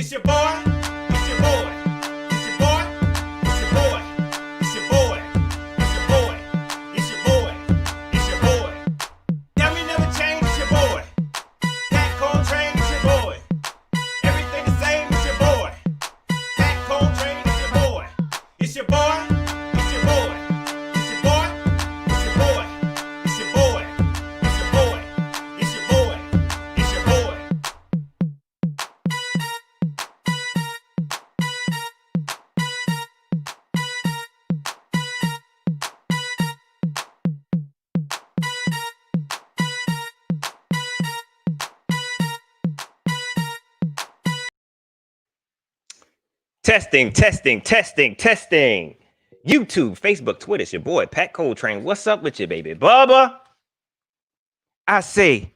It's your boy. It's your boy. It's your boy. It's your boy. It's your boy. It's your boy. It's your boy. It's your boy. Yeah, we never change. It's your boy. Pat Coltrane. It's your boy. Everything the same. It's your boy. Pat Coltrane. It's your boy. It's your boy. It's your boy. It's your boy. It's your boy. It's your boy. It's your boy. It's your boy. It's your boy. Testing. YouTube, Facebook, Twitter, it's your boy, Pat Coltrane. What's up with you, baby? Bubba? I said,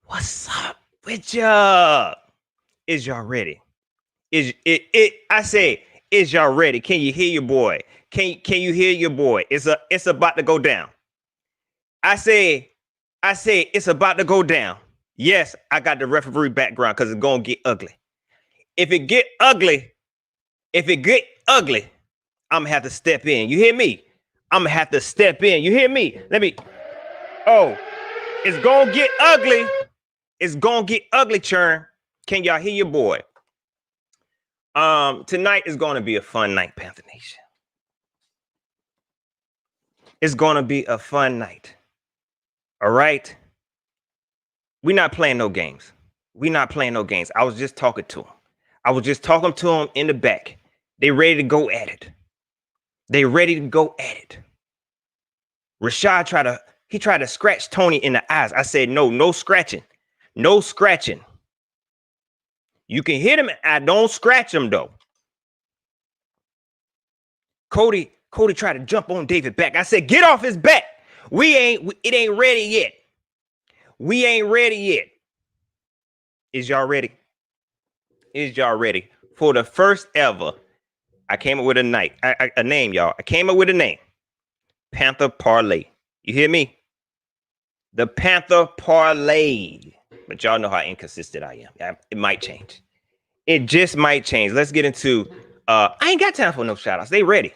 what's up with ya? Is y'all ready? I say, is y'all ready? Can you hear your boy? Can you hear your boy? It's about to go down. I say, it's about to go down. Yes, I got the referee background because it's gonna get ugly. If it get ugly, I'm gonna have to step in. You hear me? I'm gonna have to step in. You hear me? Oh, it's gonna get ugly. It's gonna get ugly, churn. Can y'all hear your boy? Tonight is gonna be a fun night, Panther Nation. It's gonna be a fun night. All right. We're not playing no games. I was just talking to him. In the back. They ready to go at it. Rashad tried to scratch Tony in the eyes. I said, no scratching. No scratching. You can hit him. I don't scratch him though. Cody tried to jump on David back. I said, get off his back. It ain't ready yet. We ain't ready yet. Is y'all ready? For the first ever, I came up with a name, y'all. I came up with a name. Panther Parley. You hear me? The Panther Parley. But y'all know how inconsistent I am. It might change. It just might change. Let's get into I ain't got time for no shout-outs. They ready.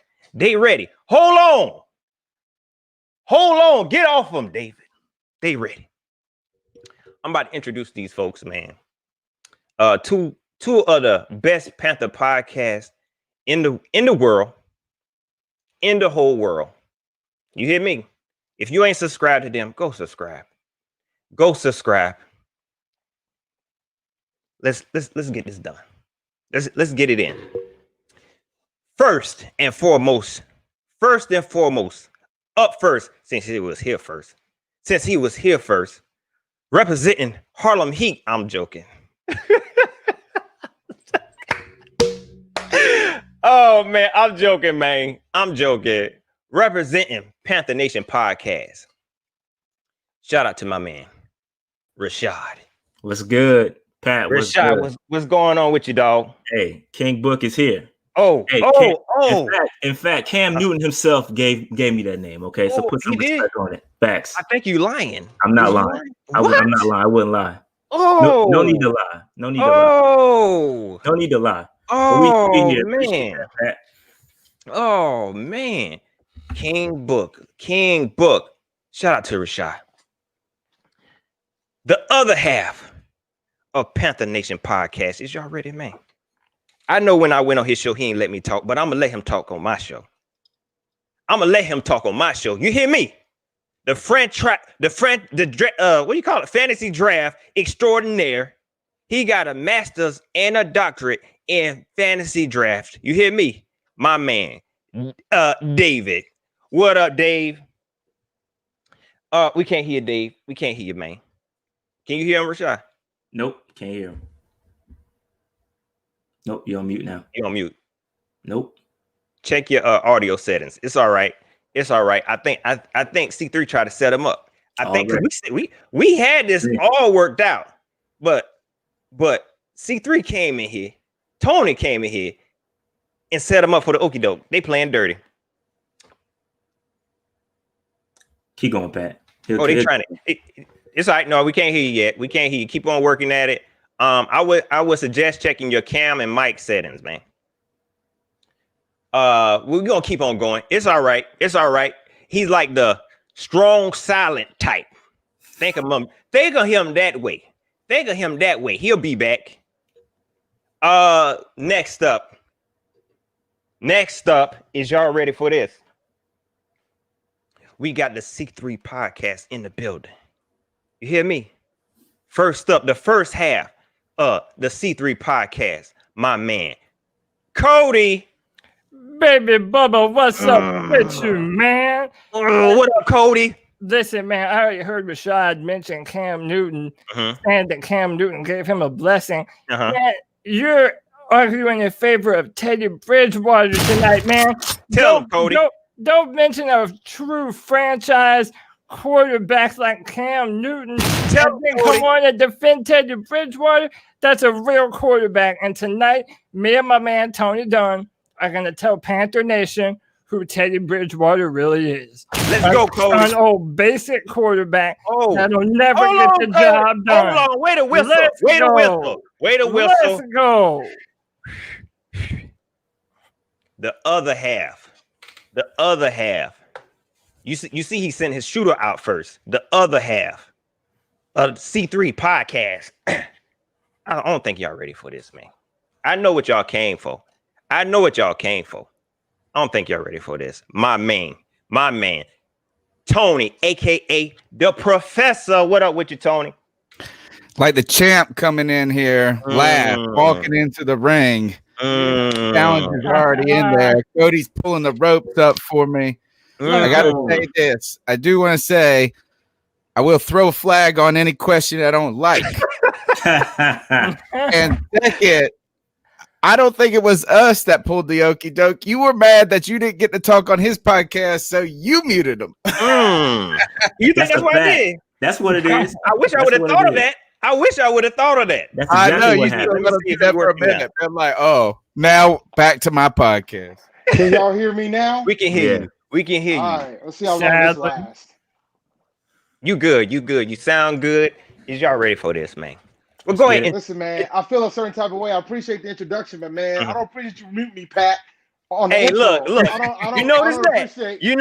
Hold on. Get off them, David. They ready. I'm about to introduce these folks, man. Two of the best Panther podcasts in the world, in the whole world. You hear me? If you ain't subscribed to them, go subscribe. Let's get this done. Let's get it in. First and foremost, up first, since he was here first. Representing Harlem Heat. I'm joking. Oh, man. I'm joking. Representing Panther Nation Podcast. Shout out to my man, Rashad. What's good, Pat? Rashad, what's going on with you, dog? Hey, King Book is here. In fact, Cam Newton himself gave me that name. Okay, so put some respect on it. Facts. I think you lying. I'm not lying. I'm not lying. I wouldn't lie. Oh, no need to lie. No need to lie. Oh, man. That, oh, man. King Book. Shout out to Rashad. The other half of Panther Nation Podcast. Is y'all ready, man? I know when I went on his show, he ain't let me talk, but I'm gonna let him talk on my show. You hear me? What do you call it? Fantasy draft extraordinaire. He got a master's and a doctorate in fantasy draft. You hear me? My man, David. What up, Dave? We can't hear Dave. We can't hear you, man. Can you hear him, Rashad? Nope, can't hear him. Nope, you're on mute now. You're on mute. Nope. Check your audio settings. It's all right. I think C3 tried to set him up. I think we had this all worked out, but C3 came in here. Tony came in here and set him up for the okie doke. They playing dirty. Keep going, Pat. They trying to. It's all right. No, we can't hear you yet. We can't hear you. Keep on working at it. I would suggest checking your cam and mic settings, man. We're gonna keep on going. It's all right. It's all right. He's like the strong, silent type. Think of him that way. Think of him that way. He'll be back. Next up, is y'all ready for this? We got the C3 podcast in the building. You hear me? First up, the first half of the C3 podcast, my man, Cody. Baby Bubba, what's up with you, man? What up, Cody? Listen, man, I already heard Rashad mention Cam Newton and that Cam Newton gave him a blessing. Man, you're arguing in favor of Teddy Bridgewater tonight, man. Tell him, Cody. Don't mention a true franchise quarterback like Cam Newton. Tell him, Cody. Come on and defend Teddy Bridgewater. That's a real quarterback. And tonight, me and my man Tony Dunn are going to tell Panther Nation who Teddy Bridgewater really is. Let's go, Cody. An old basic quarterback that'll never Hold get on, the job done. Hold on, wait a whistle. Let's Wait a go. whistle. Wait a whistle. Let's go. The other half. You see he sent his shooter out first. The other half of C3 podcast. I don't think y'all ready for this, man. I know what y'all came for. I don't think y'all ready for this. My man, Tony, aka the Professor. What up with you, Tony? Like the champ coming in here, walking into the ring. Challenge is already in there. Cody's pulling the ropes up for me. I gotta say this. I do want to say I will throw a flag on any question I don't like. And second, I don't think it was us that pulled the okie doke. You were mad that you didn't get to talk on his podcast, so you muted him. You think that's what I did? That's what it is. I wish I would have thought of that. That's exactly I know you what still happened. gotta do that for a minute. I'm like, oh, now back to my podcast. Can y'all hear me now? We can hear you. We can hear All you. right, let's see how long this lasts. You good. You sound good. Is y'all ready for this, man? Well, go ahead. Listen, man, I feel a certain type of way. I appreciate the introduction, but man, I don't appreciate you mute me, Pat. On the Hey, intro. look. I You notice that? You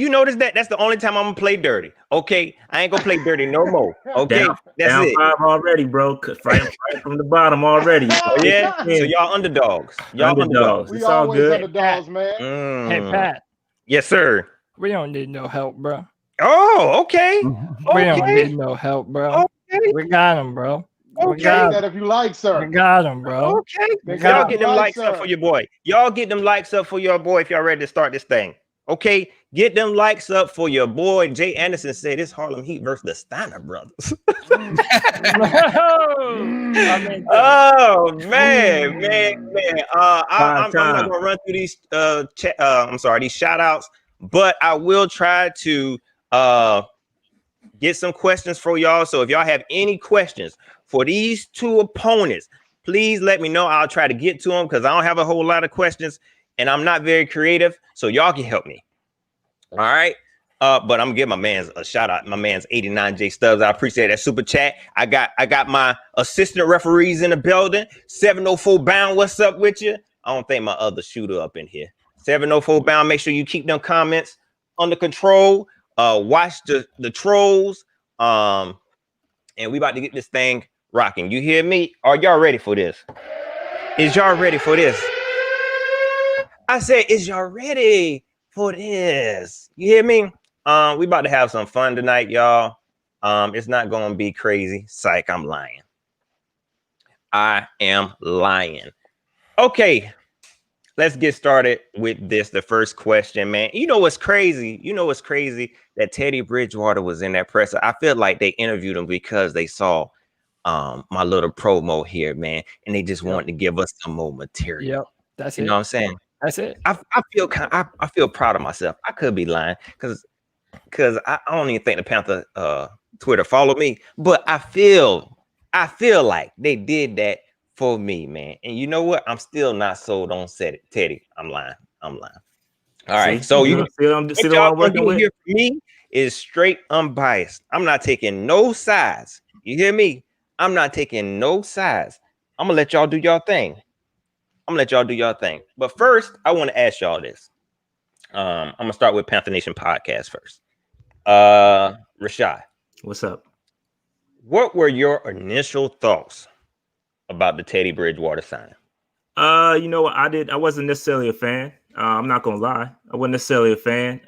notice that? That's the only time I'm gonna play dirty. Okay, I ain't gonna play dirty no more. Okay, down it. 5 already, bro. Right from the bottom already. Oh, yeah. So y'all underdogs. We It's all always good. underdogs, man. Hey, Pat, Yes, sir. we don't need no help, bro. Oh, okay. We don't need no help, bro. Okay. We got him, bro. We Okay. got That him. if you like, sir. We got him, bro. Okay. They Y'all got get them likes likes up up. for your boy. Y'all get them likes up for your boy if y'all ready to start this thing. Okay, get them likes up for your boy. Jay Anderson said it's Harlem Heat versus the Steiner brothers. Oh man. I'm not gonna run through these these shout outs, but I will try to get some questions for y'all. So if y'all have any questions for these two opponents, please let me know. I'll try to get to them because I don't have a whole lot of questions and I'm not very creative, so y'all can help me. All right. But I'm gonna give my man's a shout out. My man's 89J Stubbs. I appreciate that super chat. I got my assistant referees in the building. 704 Bound. What's up with you? I don't think my other shooter up in here. 704 Bound. Make sure you keep them comments under control. Watch the trolls. And we about to get this thing rocking. You hear me? Are y'all ready for this? Is y'all ready for this? I said, is y'all ready for this? You hear me? We about to have some fun tonight, y'all. It's not gonna be crazy. Psych, I'm lying. I am lying. Okay, let's get started with this. The first question, man. You know what's crazy? That Teddy Bridgewater was in that presser. I feel like they interviewed him because they saw my little promo here, man, and they just wanted to give us some more material. Yep, that's it. You know what I'm saying? That's it. I feel proud of myself. I could be lying because I don't even think the Panther Twitter followed me, but I feel like they did that for me, man. And you know what? I'm still not sold on Teddy. I'm lying. All right. So you still what y'all gonna do here for me is straight unbiased. I'm not taking no sides. You hear me? I'm not taking no sides. I'm gonna let y'all do y'all thing. But first, I want to ask y'all this. I'm gonna start with Panther Nation Podcast first. Rashad, What's up? what were your initial thoughts about the Teddy Bridgewater signing? You know what? I wasn't necessarily a fan. I'm not gonna lie. I wasn't necessarily a fan.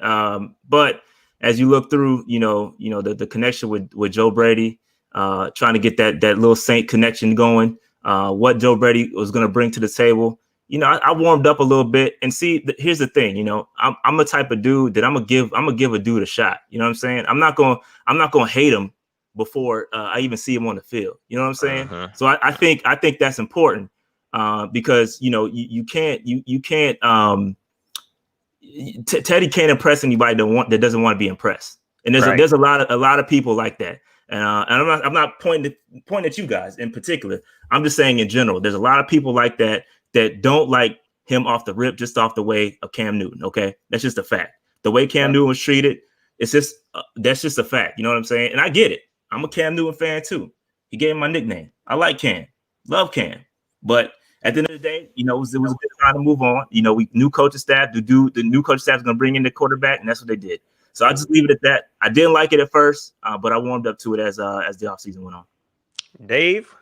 But as you look through, the connection with Joe Brady, trying to get that little Saint connection going, what Joe Brady was gonna bring to the table. I warmed up a little bit. And see, here's the thing. I'm a type of dude that I'm gonna give a dude a shot. You know what I'm saying? I'm not gonna hate him before I even see him on the field. You know what I'm saying? Uh-huh. So I think that's important. Because you can't Teddy can't impress anybody that doesn't want to be impressed, and there's a lot of people like that, and I'm not pointing at you guys in particular. I'm just saying in general, there's a lot of people like that don't like him off the rip, just off the way of Cam Newton. Okay, that's just a fact. The way Cam Newton was treated, it's just that's just a fact. You know what I'm saying? And I get it. I'm a Cam Newton fan too. He gave him my nickname. I like Cam, love Cam. But at the end of the day, it was a good time to move on. We new coaching staff. The new coaching staff is going to bring in the quarterback, and that's what they did. So I just leave it at that. I didn't like it at first, but I warmed up to it as the offseason went on. Dave,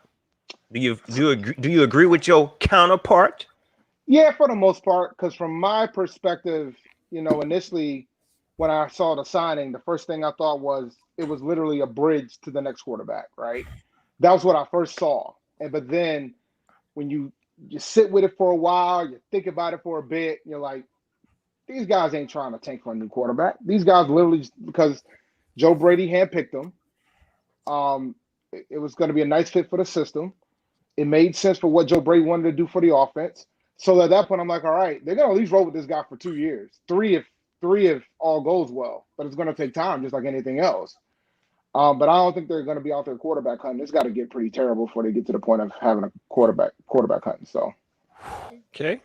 do you agree with your counterpart? Yeah, for the most part, because from my perspective, initially when I saw the signing, the first thing I thought was it was literally a bridge to the next quarterback, right? That was what I first saw. But then when you sit with it for a while, you think about it for a bit, you're like, these guys ain't trying to tank for a new quarterback. These guys literally, because Joe Brady handpicked them, it was going to be a nice fit for the system. It made sense for what Joe Brady wanted to do for the offense. So at that point, I'm like, all right, they're going to at least roll with this guy for 2 years. Three if all goes well. But it's going to take time, just like anything else. But I don't think they're going to be out there quarterback hunting. It's got to get pretty terrible before they get to the point of having a quarterback hunting. So, okay.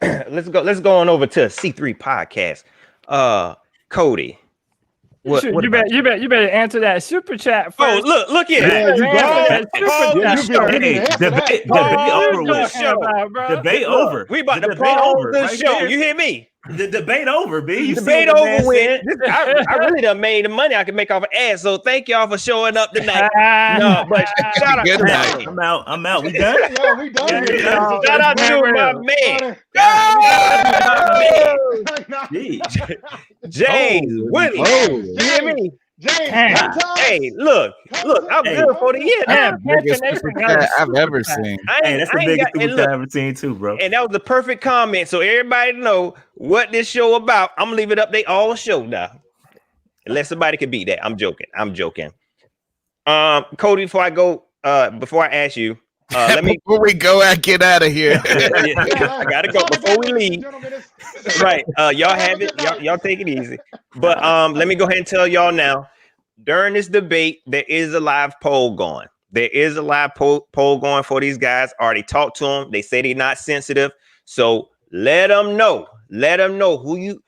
Let's go on over to C3 podcast. Cody, you better answer that super chat first. Oh, look here. Debate over. We about to pause the show. You hear me? The debate over, B. You debate over with. I really done made the money I can make off of ads. So thank y'all for showing up tonight. No, but shout out to me. I'm out. We done? Yeah, we done. Shout out to my man. James Willie. You hear me? James, hey, look, I'm good for the year now. Biggest super chat I've ever seen. That's the biggest super chat I've ever seen too, bro. And that was the perfect comment. So everybody know what this show about. I'm gonna leave it up. They all show now. Unless somebody can beat that. I'm joking. Cody, before I ask you, let me before we go and get out of here. I gotta go before we leave. Right. Y'all have it. Y'all take it easy. But let me go ahead and tell y'all now. During this debate, there is a live poll going. There is a live poll going for these guys. I already talked to them. They say they're not sensitive. So let them know. Let them know who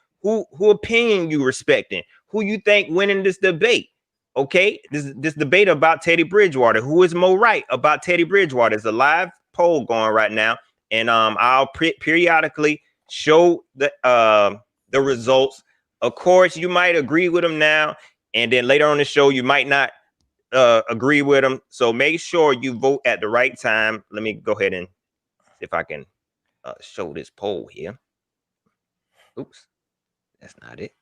opinion you respecting, who you think winning this debate. Okay, this debate about Teddy Bridgewater. Who is more right about Teddy Bridgewater? There's a live poll going right now, and I'll periodically show the results. Of course, you might agree with them now, and then later on the show, you might not agree with them. So make sure you vote at the right time. Let me go ahead and see if I can show this poll here. Oops, that's not it.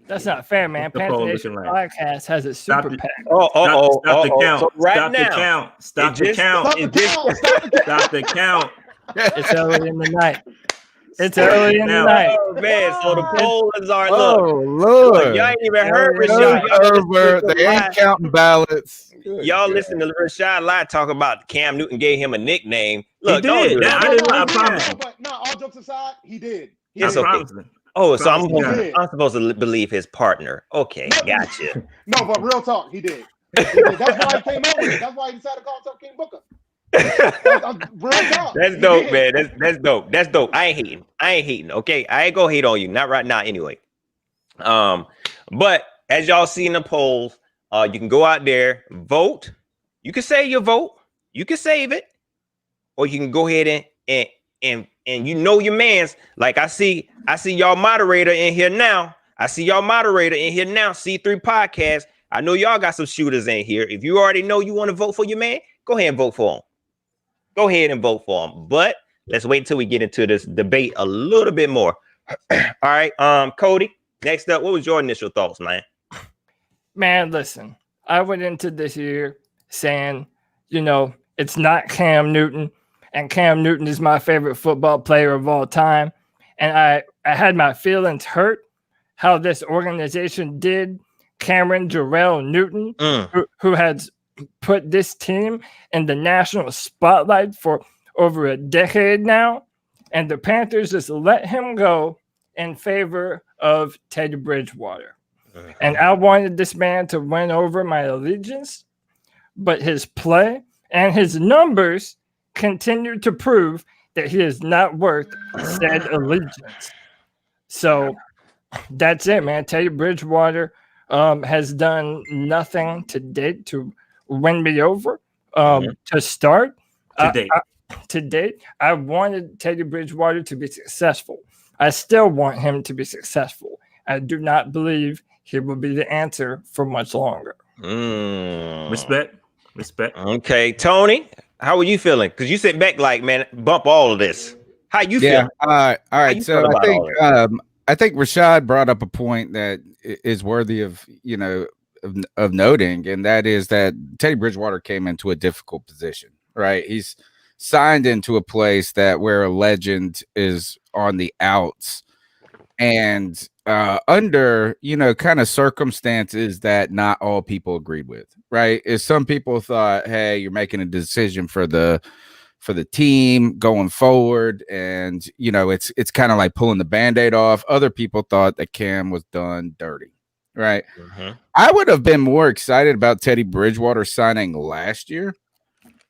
That's not fair, man. Panther Nation Podcast has a super PAC. Stop the count. So Stop the count. It's early in the night. Oh, man. So the pollers are, Lord. Y'all ain't even heard Rashad. They ain't counting ballots. Y'all listen to Rashad Lie talk about Cam Newton gave him a nickname. Look, he did. I promise. But no, all jokes aside, he did. It's okay. Oh, so I'm supposed to believe his partner. Okay, gotcha. No, but real talk, he did. That's why he came out with it. That's why he decided to call himself King Booker. Real talk. That's dope, man. That's dope. I ain't hating. Okay, I ain't gonna hate on you. Not right now, anyway. But as y'all see in the polls, you can go out there, vote. You can save your vote. You can save it, or you can go ahead and you know your man's. Like I see y'all moderator in here now. C3 Podcast. I know y'all got some shooters in here. If you already know you want to vote for your man, go ahead and vote for him. Go ahead and vote for him. But let's wait until we get into this debate a little bit more. All right, Cody. Next up, what was your initial thoughts, man? Man, listen, I went into this year saying, it's not Cam Newton, and Cam Newton is my favorite football player of all time. And I had my feelings hurt how this organization did Cameron Jarrell Newton, who has put this team in the national spotlight for over a decade now. And the Panthers just let him go in favor of Teddy Bridgewater. And I wanted this man to win over my allegiance, but his play and his numbers continue to prove that he is not worth said allegiance. So that's it, man. Teddy Bridgewater has done nothing to date to win me over. To start, to date, I wanted Teddy Bridgewater to be successful. I still want him to be successful. I do not believe he will be the answer for much longer. Respect. Okay, Tony, how are you feeling? Because you sit back like, man, bump all of this. How you feel? All right. So I think Rashad brought up a point that is worthy of of noting, and that is that Teddy Bridgewater came into a difficult position. Right, he's signed into a place where a legend is on the outs, and under kind of circumstances that not all people agreed with. Right, is some people thought, hey, you're making a decision for the team going forward, and it's kind of like pulling the Band-Aid off. Other people thought that Cam was done dirty. Right, I would have been more excited about Teddy Bridgewater signing last year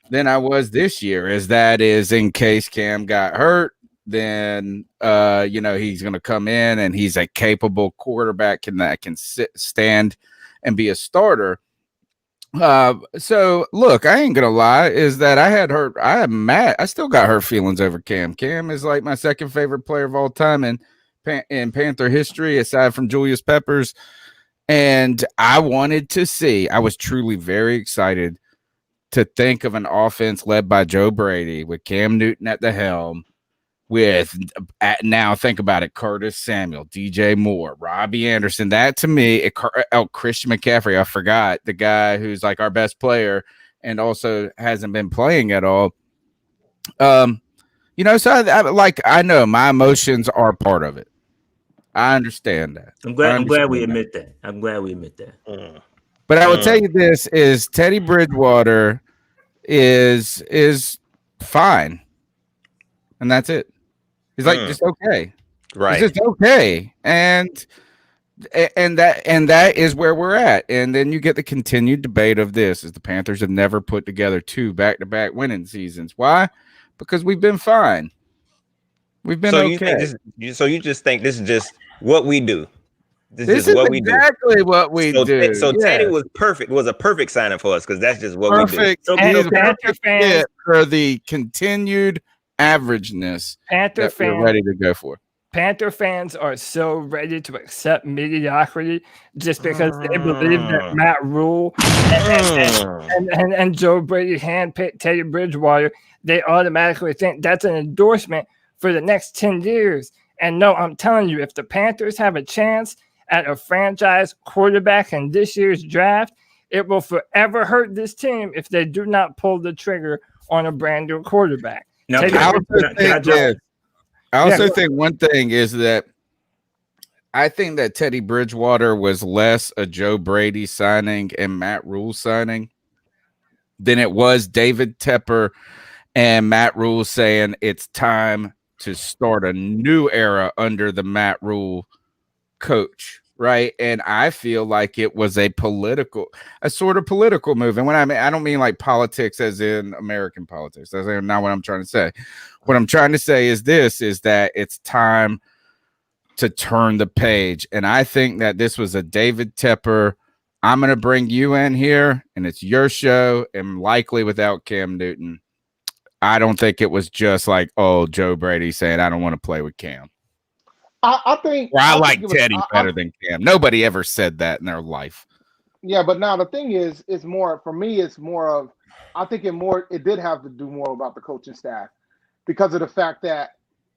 than I was this year, as that is in case Cam got hurt, then he's going to come in and he's a capable quarterback that can stand and be a starter. So look, I ain't gonna lie, is that I am mad. I still got hurt feelings over Cam. Cam is like my second favorite player of all time in Panther history, aside from Julius Peppers. And I was truly very excited to think of an offense led by Joe Brady with Cam Newton at the helm, now think about it, Curtis Samuel, DJ Moore, Robbie Anderson. That to me, Christian McCaffrey, I forgot, the guy who's like our best player and also hasn't been playing at all. So I know my emotions are part of it. I understand that. I'm glad we admit that. But I will tell you this is Teddy Bridgewater is fine. And that's it. He's like, just okay. Right. It's just okay. And that is where we're at. And then you get the continued debate of this is the Panthers have never put together 2 back-to-back winning seasons. Why? Because we've been fine. We've been okay. So you just think this is just what we do. This is what exactly what we do. So Teddy was perfect. Was a perfect signing for us because that's just what we do. So he's a perfect fit for the continued averageness Panther fans we're ready to go for. Panther fans are so ready to accept mediocrity just because they believe that Matt Rule and Joe Brady handpicked Teddy Bridgewater. They automatically think that's an endorsement for the next 10 years. And no, I'm telling you, if the Panthers have a chance at a franchise quarterback in this year's draft, it will forever hurt this team if they do not pull the trigger on a brand new quarterback. Now, I also think one thing is that I think that Teddy Bridgewater was less a Joe Brady signing and Matt Rule signing than it was David Tepper and Matt Rule saying it's time to start a new era under the Matt Rule coach, right? And I feel like it was a sort of political move. And when I don't mean like politics as in American politics. That's not what I'm trying to say. What I'm trying to say is that it's time to turn the page. And I think that this was a David Tepper. I'm going to bring you in here, and it's your show, and likely without Cam Newton. I don't think it was just like, oh, Joe Brady saying, I don't want to play with Cam. I think I like Teddy better than Cam. Nobody ever said that in their life. Yeah, but now the thing is, it's more for me. It's more of, I think it did have to do more about the coaching staff because of the fact that,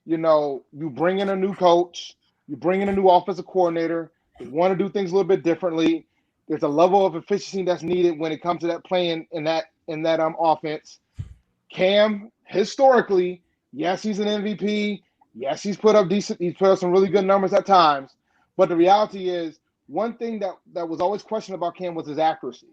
you know, you bring in a new coach, you bring in a new offensive coordinator, you want to do things a little bit differently. There's a level of efficiency that's needed when it comes to that playing in that offense. Cam, historically, yes, he's an MVP. Yes, he's put up some really good numbers at times. But the reality is, one thing that was always questioned about Cam was his accuracy.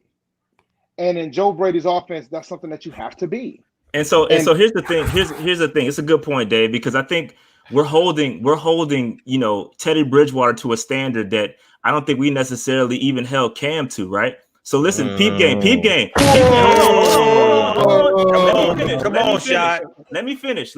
And in Joe Brady's offense, that's something that you have to be. And so here's the thing. Here's the thing. It's a good point, Dave, because I think we're holding, you know, Teddy Bridgewater to a standard that I don't think we necessarily even held Cam to, right? So listen, peep game. Let me finish.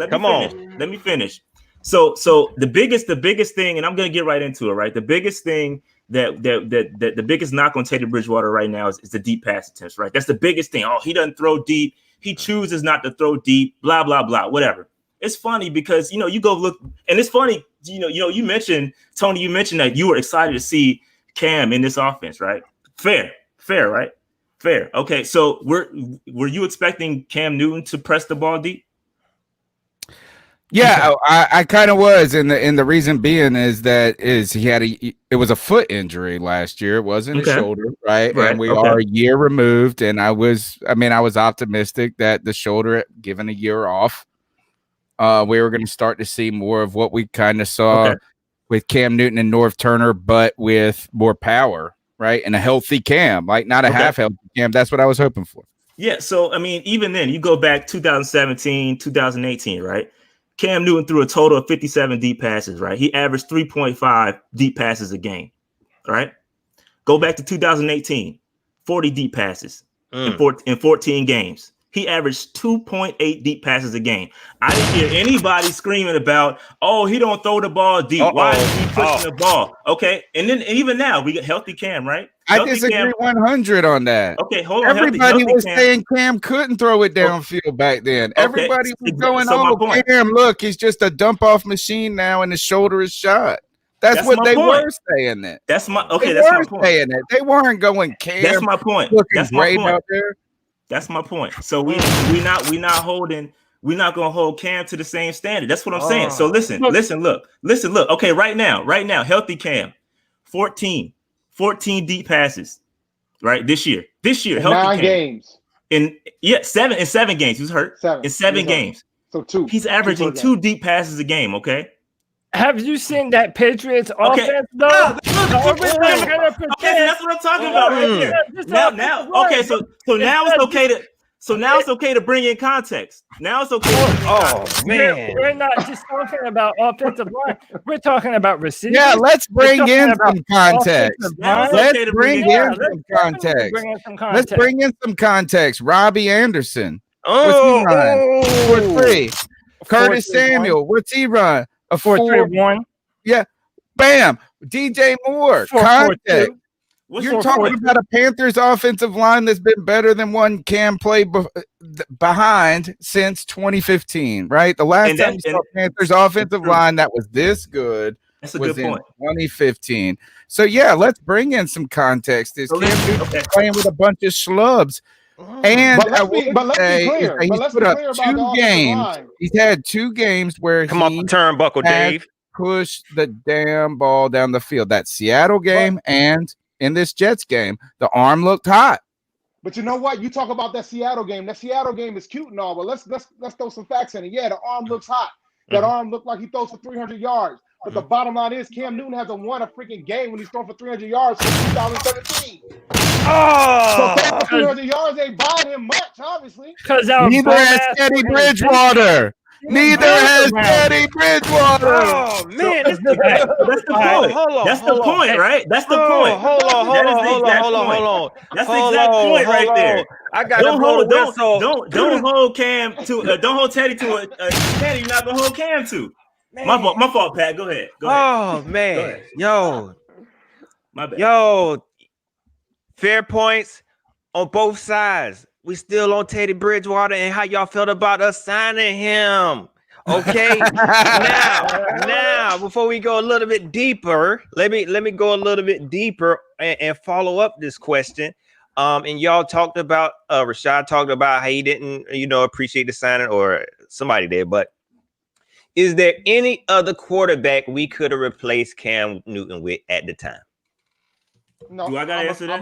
So the biggest thing, and I'm gonna get right into it, right? The biggest thing that the biggest knock on Teddy Bridgewater right now is the deep pass attempts, right? That's the biggest thing. Oh, he doesn't throw deep. He chooses not to throw deep. Blah blah blah. Whatever. It's funny because, you know, you go look, and it's funny. You know, you mentioned, Tony. You mentioned that you were excited to see Cam in this offense, right? Fair, right? Fair. Okay, so were you expecting Cam Newton to press the ball deep? Yeah, I kind of was, and the reason being is he had it was a foot injury last year. It wasn't a shoulder, right? And we are a year removed, and I was optimistic that the shoulder, given a year off, we were going to start to see more of what we kind of saw with Cam Newton and North Turner, but with more power, right? And a healthy Cam, like not a half healthy Cam. That's what I was hoping for. Yeah. So I mean, even then, you go back 2017, 2018, right? Cam Newton threw a total of 57 deep passes, right? He averaged 3.5 deep passes a game, right? Go back to 2018, 40 deep passes in 14 games. He averaged 2.8 deep passes a game. I didn't hear anybody screaming about, oh, he don't throw the ball deep. Why is he pushing the ball? Okay, and then even now, we get healthy Cam, right? I disagree 100 on that. Okay, hold on. Everybody was saying Cam couldn't throw it downfield back then. Everybody was going, Cam, look, he's just a dump-off machine now, and the shoulder is shot. That's what they were saying. That. That's my point. Saying that. They weren't going, Cam. That's my point. That's my point. Out there. That's my point. So we're not gonna hold Cam to the same standard. That's what I'm saying. So listen, look. Okay, right now, healthy Cam, 14 deep passes, right? This year, healthy 9 Cam. games. In 7 games. He was hurt. In 7 games. So 2. He's averaging 2 deep passes a game. Okay. Have you seen that Patriots offense though? Okay, that's what I'm talking about right there. Now, okay, so now it's okay to bring in context. Now it's okay. Man, we're not just talking about offensive line. We're talking about receivers. Yeah, let's bring in some context. Let's bring in some context. Robbie Anderson. What's he run? 4-3. Curtis Samuel. What's he run? A 4-3-1. Yeah. Bam. DJ Moore. Context. You're talking about a Panthers offensive line that's been better than one Cam played behind since 2015, right? The last time you saw Panthers offensive line that was this good was in 2015. So, yeah, let's bring in some context. Is Cam Newton playing with a bunch of schlubs? And let's be clear. He's put up 2 games. He's had 2 games where come off the turnbuckle, Dave. Pushed the damn ball down the field. That Seattle game and in this Jets game, the arm looked hot. But you know what? You talk about that Seattle game. That Seattle game is cute and all, but let's throw some facts in it. Yeah, the arm looks hot. That arm looked like he throws for 300 yards. But the bottom line is Cam Newton hasn't won a freaking game when he's thrown for 300 yards since 2017. So 300 yards ain't buying him much, obviously. Neither has Teddy Bridgewater. Neither has Teddy Bridgewater. Oh man, that's the point. That's the point, right? That's the point. Hold on. That's the exact point right there. I got to hold. Don't hold Cam to. Don't hold Teddy to a standard you're not gonna hold Cam to. Man. My fault, Pat. Go ahead. Oh man, Go ahead. yo, My bad. yo, fair points on both sides. We still on Teddy Bridgewater and how y'all felt about us signing him. Okay, now, before we go a little bit deeper, let me go a little bit deeper and follow up this question. And y'all talked about Rashad talked about how he didn't, appreciate the signing, or somebody did. But is there any other quarterback we could have replaced Cam Newton with at the time? No, Do I gotta answer that?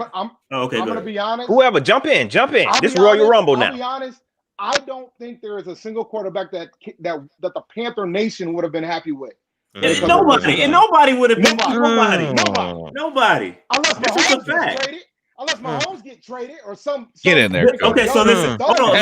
Okay, I'm gonna be honest. Whoever, jump in. This be Royal honest, Rumble now. I'll be honest. I don't think there is a single quarterback that the Panther Nation would have been happy with. Nobody would have been. Nobody. Unless Mahomes get traded or some Get in there. Okay, so listen. Hold on.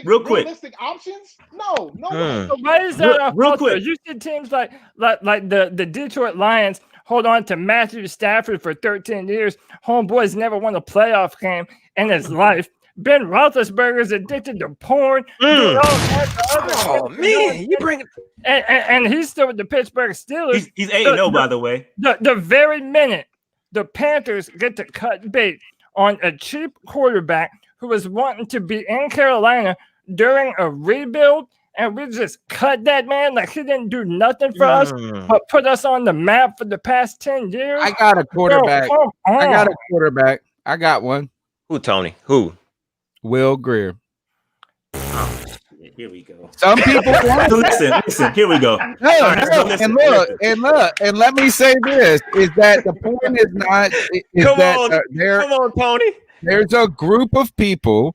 Real quick. Realistic options? No. So why is that real quick? You see teams like the Detroit Lions hold on to Matthew Stafford for 13 years. Homeboy's never won a playoff game in his life. Ben Roethlisberger is addicted to porn. Oh man, you bring it. And he's still with the Pittsburgh Steelers. He's 8-0, by the way. The very minute the Panthers get to cut bait on a cheap quarterback who was wanting to be in Carolina during a rebuild, and we just cut that man like he didn't do nothing for us, but put us on the map for the past 10 years. I got a quarterback. I got one. Who, Tony? Who? Will Greer. Here we go. Some people listen. Here we go. And let me say this: is that the point is not? Come on, Tony. There's a group of people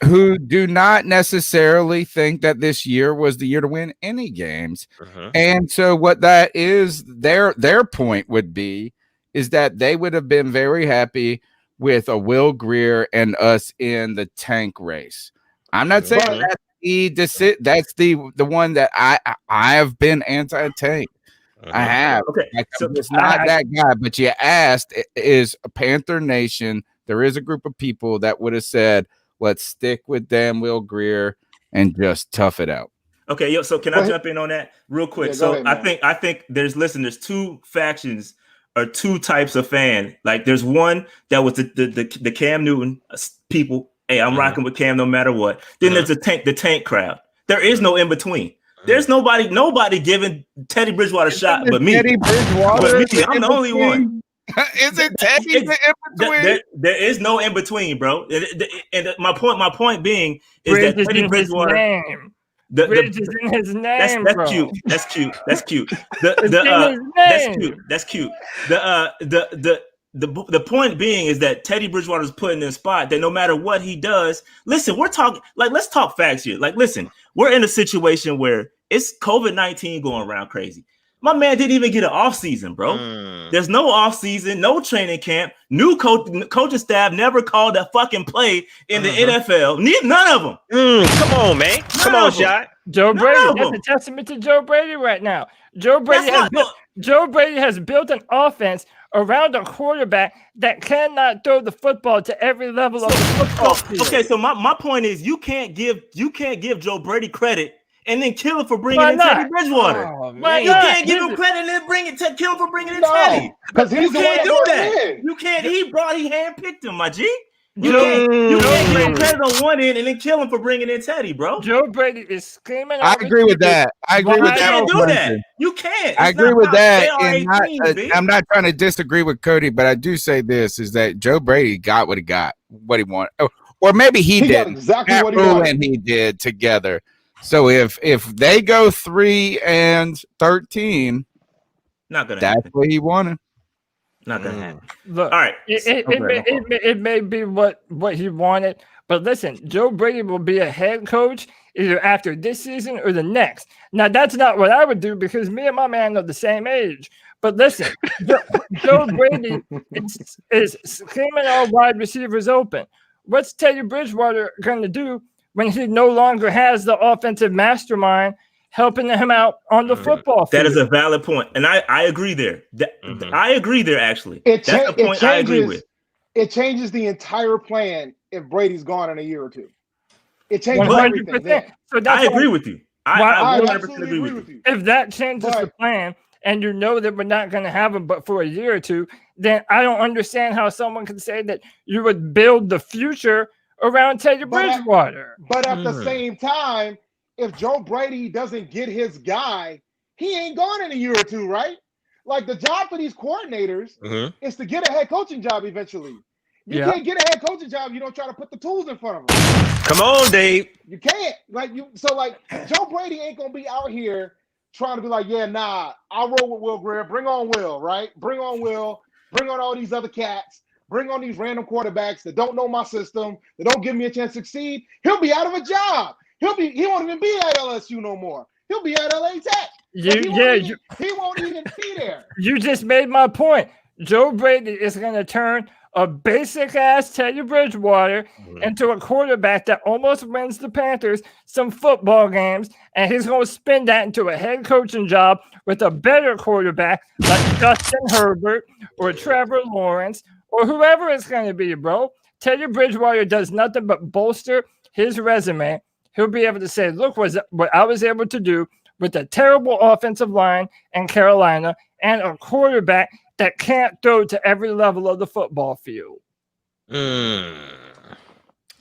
who do not necessarily think that this year was the year to win any games, and so what that is, their point would be, is that they would have been very happy with a Will Greer and us in the tank race. I'm not saying that's the one that I have been anti-tank. I have. Okay. So it's not that guy, but you asked, is a Panther Nation. There is a group of people that would have said, let's stick with Dan Will Greer and just tough it out. Okay, so can I jump in on that real quick? Yeah, ahead, I think there's two factions or two types of fan. Like there's one that was the Cam Newton people. Hey, I'm rocking with Cam no matter what. Then there's the tank crowd. There is no in between. There's nobody giving Teddy Bridgewater a shot but me. Teddy Bridgewater. But me. I'm the only one. Is it Teddy in between? There is no in between, bro. And my point being is that Teddy Bridgewater. Bridge is in his name. That's cute. That's cute. That's cute. The point being is that Teddy Bridgewater is put in a spot that no matter what he does, listen, we're talking like, let's talk facts here. Like, listen, we're in a situation where it's COVID-19 going around crazy. My man didn't even get an off season, bro. There's no off season, no training camp. New coaching staff never called a fucking play in the NFL. None of them. Come on, man. Come on, Shot. Joe Brady. That's a testament to Joe Brady right now. Joe Brady has built an offense around a quarterback that cannot throw the football to every level of the football field. Okay, so my point is you can't give Joe Brady credit and then kill him for bringing in Teddy Bridgewater. You can't give him credit and then kill him for bringing in Teddy. Because you can't do that. You can't. He handpicked him, my G. You can't give him credit on one end and then kill him for bringing in Teddy, bro. Joe Brady is screaming. I agree with that. You can't do that. You can't. I agree with that. I'm not trying to disagree with Cody, but I do say this is that Joe Brady got what he wanted. Or maybe he did. Exactly what he wanted. And he did together. So if they go 3-13, not gonna that's what he wanted. Not gonna happen. Look, all right. It may be what he wanted, but listen, Joe Brady will be a head coach either after this season or the next. Now that's not what I would do because me and my man are the same age. But listen, Joe Brady is screaming all wide receivers open. What's Teddy Bridgewater going to do when he no longer has the offensive mastermind helping him out on the football field? That is a valid point, and I agree there. I agree there. Actually, that's the point I agree with. It changes the entire plan if Brady's gone in a year or two. It changes everything. So I agree with you. I I 100% absolutely agree with you. If that changes the plan and you know that we're not going to have him but for a year or two, then I don't understand how someone can say that you would build the future around Teddy Bridgewater. But at the same time, if Joe Brady doesn't get his guy, he ain't gone in a year or two, right? Like the job for these coordinators is to get a head coaching job eventually. You can't get a head coaching job if you don't try to put the tools in front of them. Come on, Dave. You can't. Joe Brady ain't gonna be out here trying to be like, I'll roll with Will Greer. Bring on Will, right? Bring on Will. Bring on all these other cats. Bring on these random quarterbacks that don't know my system, that don't give me a chance to succeed. He'll be out of a job. He won't even be at LSU no more. He'll be at LA Tech. He won't even be there. You just made my point. Joe Brady is going to turn a basic ass Teddy Bridgewater into a quarterback that almost wins the Panthers some football games, and he's going to spin that into a head coaching job with a better quarterback like Justin Herbert or Trevor Lawrence or whoever it's going to be, bro. Teddy Bridgewater does nothing but bolster his resume. He'll be able to say, look what I was able to do with a terrible offensive line in Carolina and a quarterback that can't throw to every level of the football field.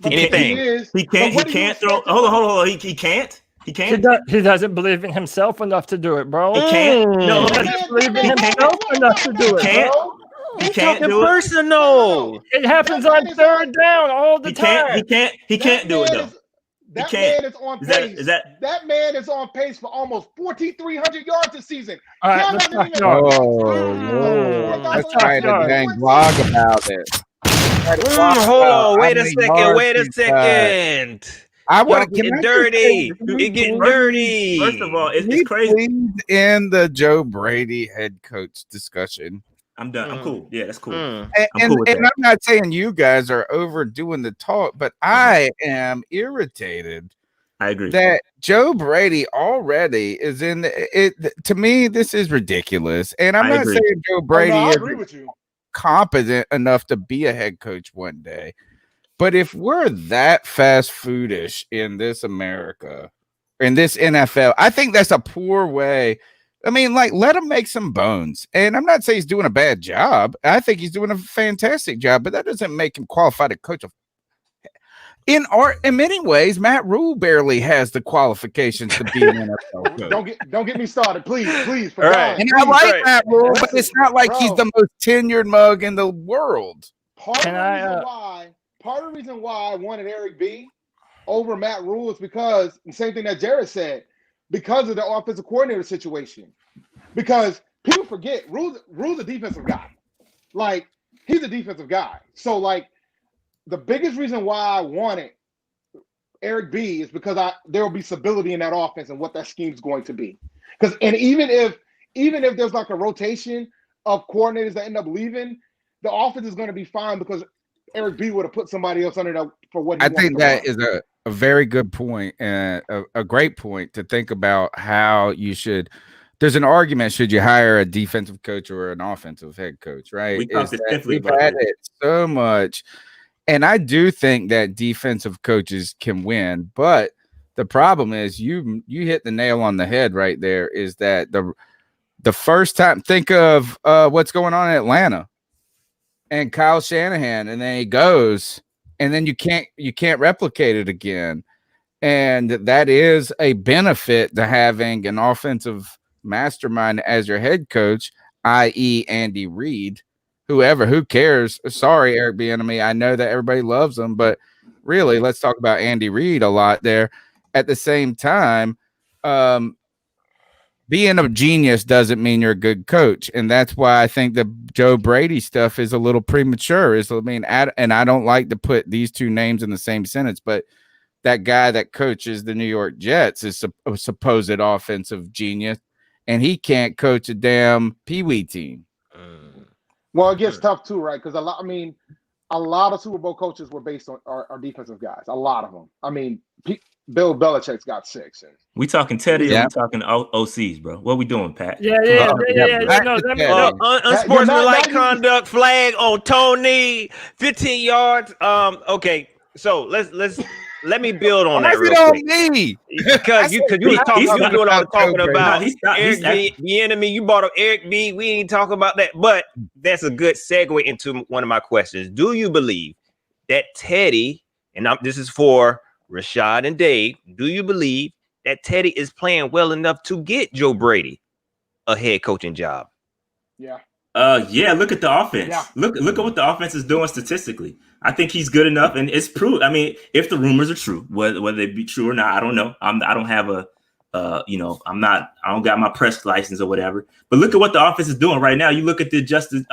Anything. He can't throw. Hold on. He can't. He can't. He doesn't believe in himself enough to do it, bro. He can't. No, he doesn't believe in himself enough to do it, bro. He can't do it. Personal. It happens on third down all the time. He can't do it though. That man is on pace. That man is on pace for almost 4,300 yards this season. All right, let's try to dang blog about it. Hold on. Wait a second. I want to get dirty. It's getting dirty. First of all, it's crazy. In the Joe Brady head coach discussion. I'm done. I'm cool. Yeah, that's cool. And I'm not saying you guys are overdoing the talk, but I am irritated. I agree that Joe Brady already is in it. To me, this is ridiculous. And I'm not saying Joe Brady is competent enough to be a head coach one day. But if we're that fast foodish in this America, in this NFL, I think that's a poor way. I mean, let him make some bones. And I'm not saying he's doing a bad job. I think he's doing a fantastic job, but that doesn't make him qualified to coach. In many ways, Matt Rule barely has the qualifications to be an NFL coach. Don't get me started, please. All right. And I like Matt Rule, but it's not like he's the most tenured mug in the world. Part of the reason why I wanted Eric B over Matt Rule is because the same thing that Jared said. Because of the offensive coordinator situation. Because people forget, Rule's a defensive guy. He's a defensive guy. So, the biggest reason why I wanted Eric B is because there will be stability in that offense and what that scheme is going to be. And even if there's a rotation of coordinators that end up leaving, the offense is going to be fine because Eric B would have put somebody else under that for what he I think that is a very good point and a great point to think about how you should. There's an argument: should you hire a defensive coach or an offensive head coach? Right? We've had it so much, and I do think that defensive coaches can win, but the problem is you hit the nail on the head right there. Is that the first time? Think of what's going on in Atlanta and Kyle Shanahan, and then he goes. And then you can't replicate it again. And that is a benefit to having an offensive mastermind as your head coach, i.e. Andy Reid. Who cares? Sorry, Eric Bieniemy. I know that everybody loves him, but really, let's talk about Andy Reid a lot there. At the same time, being a genius doesn't mean you're a good coach. And that's why I think the Joe Brady stuff is a little premature. And I don't like to put these two names in the same sentence, but that guy that coaches the New York Jets is a supposed offensive genius, and he can't coach a damn peewee team. Well, it gets tough too, right? Because a lot of Super Bowl coaches were based on are defensive guys. A lot of them. Bill Belichick's got 6. We talking Teddy or we talking OCs, bro? What we doing, Pat? Yeah. Unsportsmanlike conduct flag on Tony, 15 yards. Okay, so let's let me build on Why that is real it on quick. me? Because you was talking, you was doing all the talking about he's Eric B, the enemy. You brought up Eric B. We ain't talking about that, but that's a good segue into one of my questions. Do you believe that Teddy, and this is for Rashad and Dave, do you believe that Teddy is playing well enough to get Joe Brady a head coaching job? Yeah. Yeah, look at the offense. Yeah. Look at what the offense is doing statistically. I think he's good enough, and it's true. I mean, if the rumors are true, whether they be true or not, I don't know. I don't have a, I don't got my press license or whatever. But look at what the offense is doing right now. You look at the adjusted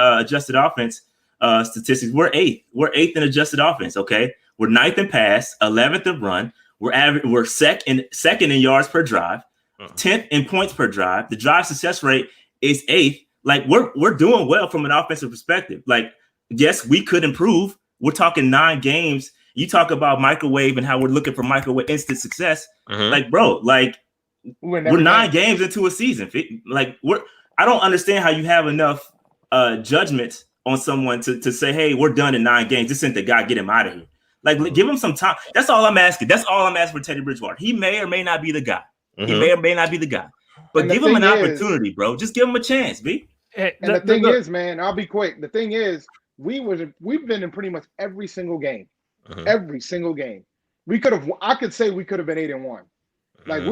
offense statistics. We're eighth in adjusted offense. Okay, we're 9th in pass, 11th in run. We're second in yards per drive, 10th in points per drive. The drive success rate is 8th. Like we're doing well from an offensive perspective. Like, yes, we could improve. We're talking 9 games. You talk about microwave and how we're looking for microwave instant success. Like, bro, like we're 9 games into a season. Like I don't understand how you have enough judgment on someone to say, hey, we're done in 9 games. This isn't the guy. Get him out of here. Like, give him some time. That's all I'm asking. That's all I'm asking for Teddy Bridgewater. He may or may not be the guy. He may or may not be the guy. But give him an opportunity, bro. Just give him a chance, B. And the thing is, man, I'll be quick. The thing is, we've been in pretty much every single game. Every single game. I could say we could have been 8-1. Like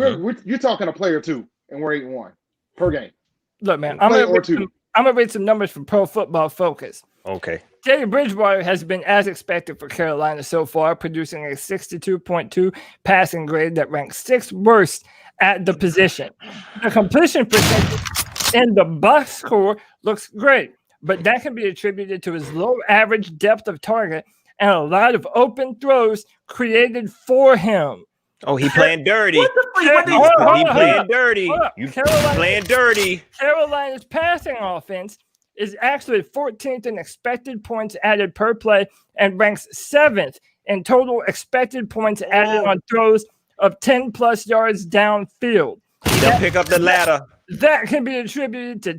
you're talking a play or two, and we're 8-1 per game. Look, man, I'm gonna read some numbers from Pro Football Focus. Okay. Teddy Bridgewater has been as expected for Carolina so far, producing a 62.2 passing grade that ranks 6th worst at the position. The completion percentage in the box score looks great, but that can be attributed to his low average depth of target and a lot of open throws created for him. Oh, he playing dirty. He playing dirty. You playing dirty. Carolina's passing offense is actually 14th in expected points added per play and ranks 7th in total expected points added on throws of 10+ yards downfield. They'll pick up the ladder. That can be attributed to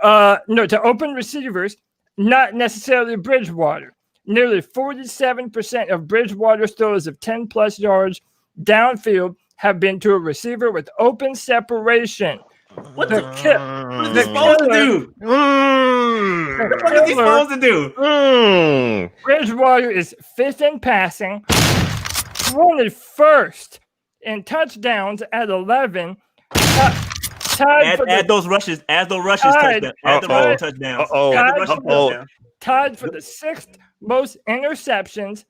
to open receivers, not necessarily Bridgewater. Nearly 47% of Bridgewater's throws of 10+ yards downfield have been to a receiver with open separation. What the fuck is this supposed to do? What the fuck is he supposed to do? Bridgewater is 5th in passing, 21st in touchdowns at 11. Add those rushes. Add those rushes. Touchdowns. Tied for the 6th most interceptions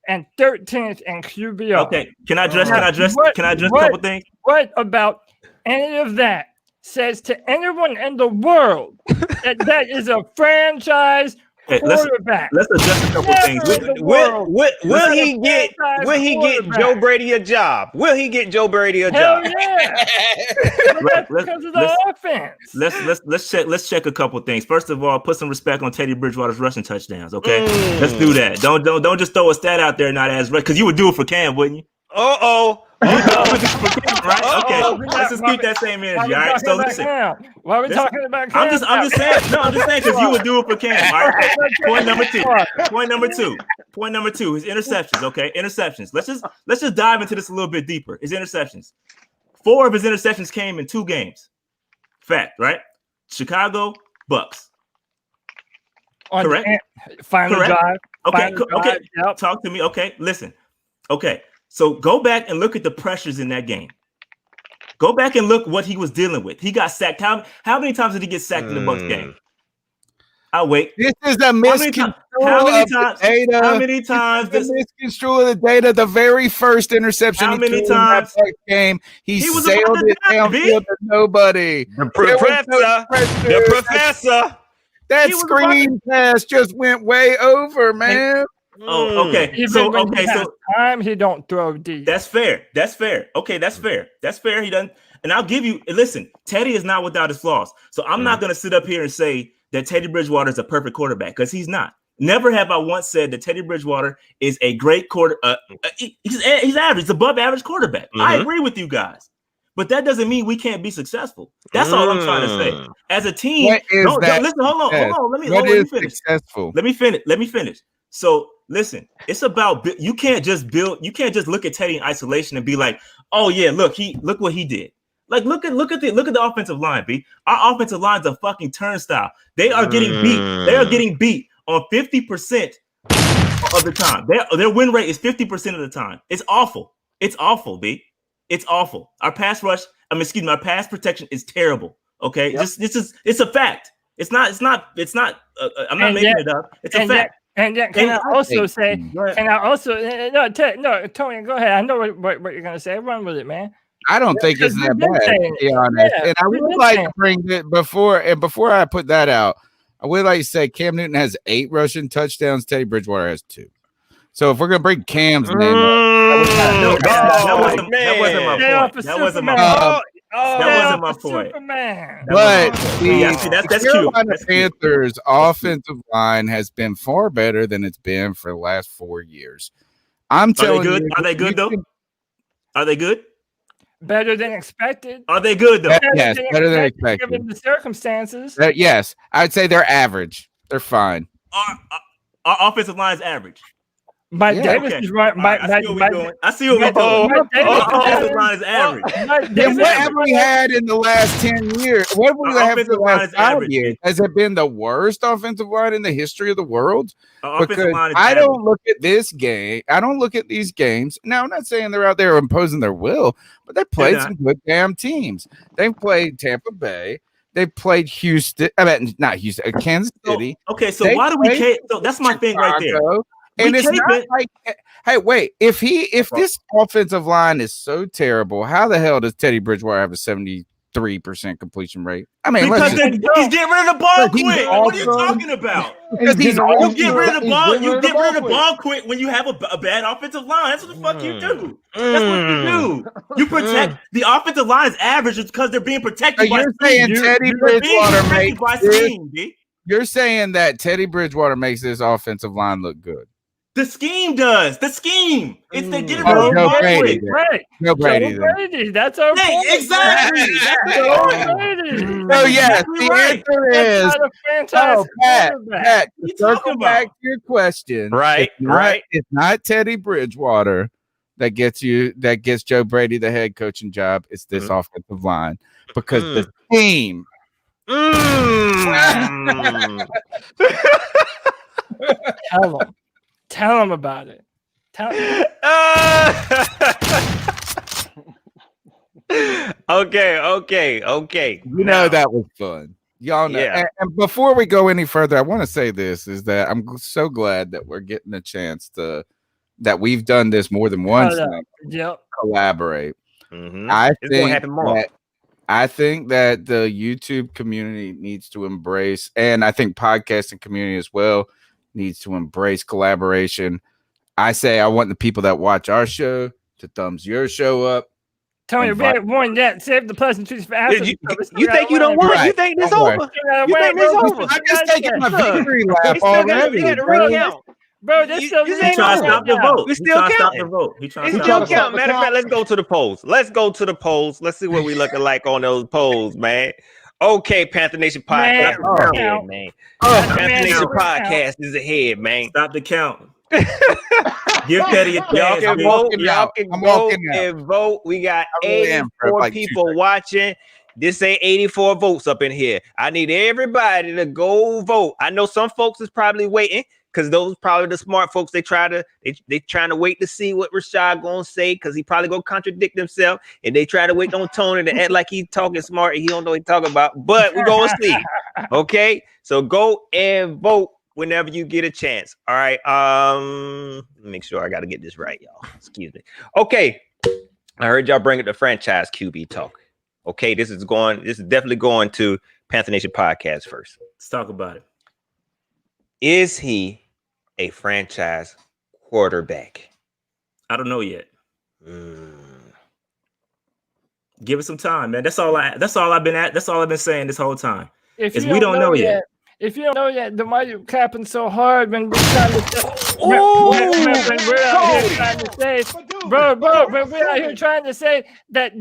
and 13th in QBR. Okay, can I address a couple things? What about any of that says to anyone in the world that is a franchise quarterback? Let's address a couple things. Will he get Joe Brady a job? Will he get Joe Brady a job? Yeah. Because of the offense. Let's check a couple things. First of all, put some respect on Teddy Bridgewater's rushing touchdowns. Okay, let's do that. Don't just throw a stat out there not as because you would do it for Cam, wouldn't you? Right? Okay. Let's just keep that same energy. All right. So listen. Why are we talking about Cam? I'm just saying because you would do it for Cam. All right. Point number two. His interceptions. Okay. Interceptions. Let's just dive into this a little bit deeper. His interceptions. 4 of his interceptions came in 2 games. Fact, right? Chicago Bucks. Correct. Final drive. Okay. Yep. Talk to me. Okay. Listen. Okay. So go back and look at the pressures in that game. Go back and look what he was dealing with. He got sacked. How many times did he get sacked in the Bucks game? I'll wait. This is a misconstrue how many of the data. How many times? This misconstrue of the data. The very first interception how many times in that Bucks game, he was sailed it downfield to nobody. The professor. That screen pass just went way over, man. Oh, okay. Time he don't throw deep. That's fair. Okay, that's fair. He doesn't. And I'll give you. Listen, Teddy is not without his flaws. So I'm not going to sit up here and say that Teddy Bridgewater is a perfect quarterback because he's not. Never have I once said that Teddy Bridgewater is a great quarter. He's average. He's above average quarterback. I agree with you guys. But that doesn't mean we can't be successful. That's all I'm trying to say. As a team, listen, hold on. Let me finish. Successful? Let me finish. So listen. It's about you can't just look at Teddy in isolation and be like, oh yeah, look what he did. Like look at the offensive line, B. Our offensive line's a fucking turnstile. They are getting beat. They are getting beat on 50% of the time. Their win rate is 50% of the time. It's awful. It's awful, B. It's awful. Our pass protection is terrible. Okay, Yep. It's a fact. It's not. I'm not making it up. It's a fact. And yet, can I also say? No, Tony, go ahead. I know what you're gonna say. Run with it, man. I don't think it's that bad, to be honest. And I would like to bring it before I put that out. I would like to say Cam Newton has 8 rushing touchdowns. Teddy Bridgewater has 2. So if we're gonna bring Cam's name, that wasn't my point. That wasn't my point. That wasn't my point. But that's Carolina cute. Panthers offensive line has been far better than it's been for the last 4 years. I'm telling you, are they good though? Are they good? Better than expected. Are they good though? Yes, better than expected. Given the circumstances. Yes, I'd say they're average. They're fine. Our offensive line is average. Mike Davis is right. I see what we're doing. Our offensive line is average. Then what have we had in the last 10 years? What have we had in the last 5 years? Has it been the worst offensive line in the history of the world? Because I don't look at this game. I don't look at these games. Now, I'm not saying they're out there imposing their will, but they played some good damn teams. They've played Tampa Bay. They played Houston. Not Houston, Kansas City. Okay, so why do we care? So that's my thing right there. And it's not like, hey, wait, if this offensive line is so terrible, how the hell does Teddy Bridgewater have a 73% completion rate? I mean, because he's getting rid of the ball quick. What are you talking about? Because you get rid of the ball. You get rid of the ball quick when you have a bad offensive line. That's what the fuck you do. That's what you do. You protect the offensive line is average because they're being protected. So you're saying Teddy Bridgewater makes scheme, You're saying that Teddy Bridgewater makes this offensive line look good. The scheme does. The scheme. It's they get it Joe Brady. Joe Brady. That's our point. Exactly. So yes, the answer is Pat. To circle back to your question, right. It's not Teddy Bridgewater that gets Joe Brady the head coaching job. It's this offensive line because the team. Tell them about it. Okay. You know that was fun. Y'all know. Yeah. And before we go any further, I want to say this is that I'm so glad that we're getting a chance that we've done this more than once now. Yep. Collaborate. Mm-hmm. It's gonna happen more. I think that the YouTube community needs to embrace, and I think podcasting community as well needs to embrace collaboration. I say I want the people that watch our show to thumbs your show up. Tony, warn that. Save the pleasantries for after. You think you don't want? Right. You think this over? You think this over? I'm just taking my victory lap already. Bro, this still trying to stop the vote. We still counting. He's still counting. Matter of fact, let's go to the polls. Let's see what we looking like on those polls, man. Okay, Panther Nation Podcast. Man. Panther Nation Podcast is ahead, man. Stop the count. Give Teddy a chance. Y'all can vote. Y'all can go and vote. We got 84 people watching. This ain't 84 votes up in here. I need everybody to go vote. I know some folks is probably waiting because those probably the smart folks. They trying to wait to see what Rashad gonna say because he probably gonna contradict himself, and they try to wait on Tony to act like he talking smart and he don't know what he talking about. But we gonna see. Okay, so go and vote whenever you get a chance. All right. Make sure I got to get this right, y'all. Excuse me. Okay. I heard y'all bring it to franchise QB talk. Okay. This is definitely going to Panther Nation Podcast first. Let's talk about it. Is he a franchise quarterback? I don't know yet. Give it some time, man. That's all I've been saying this whole time. Is we don't know yet. If you don't know yet, then why you clapping so hard when we're trying to when we're out here trying to say, bro, when we're out here trying to say that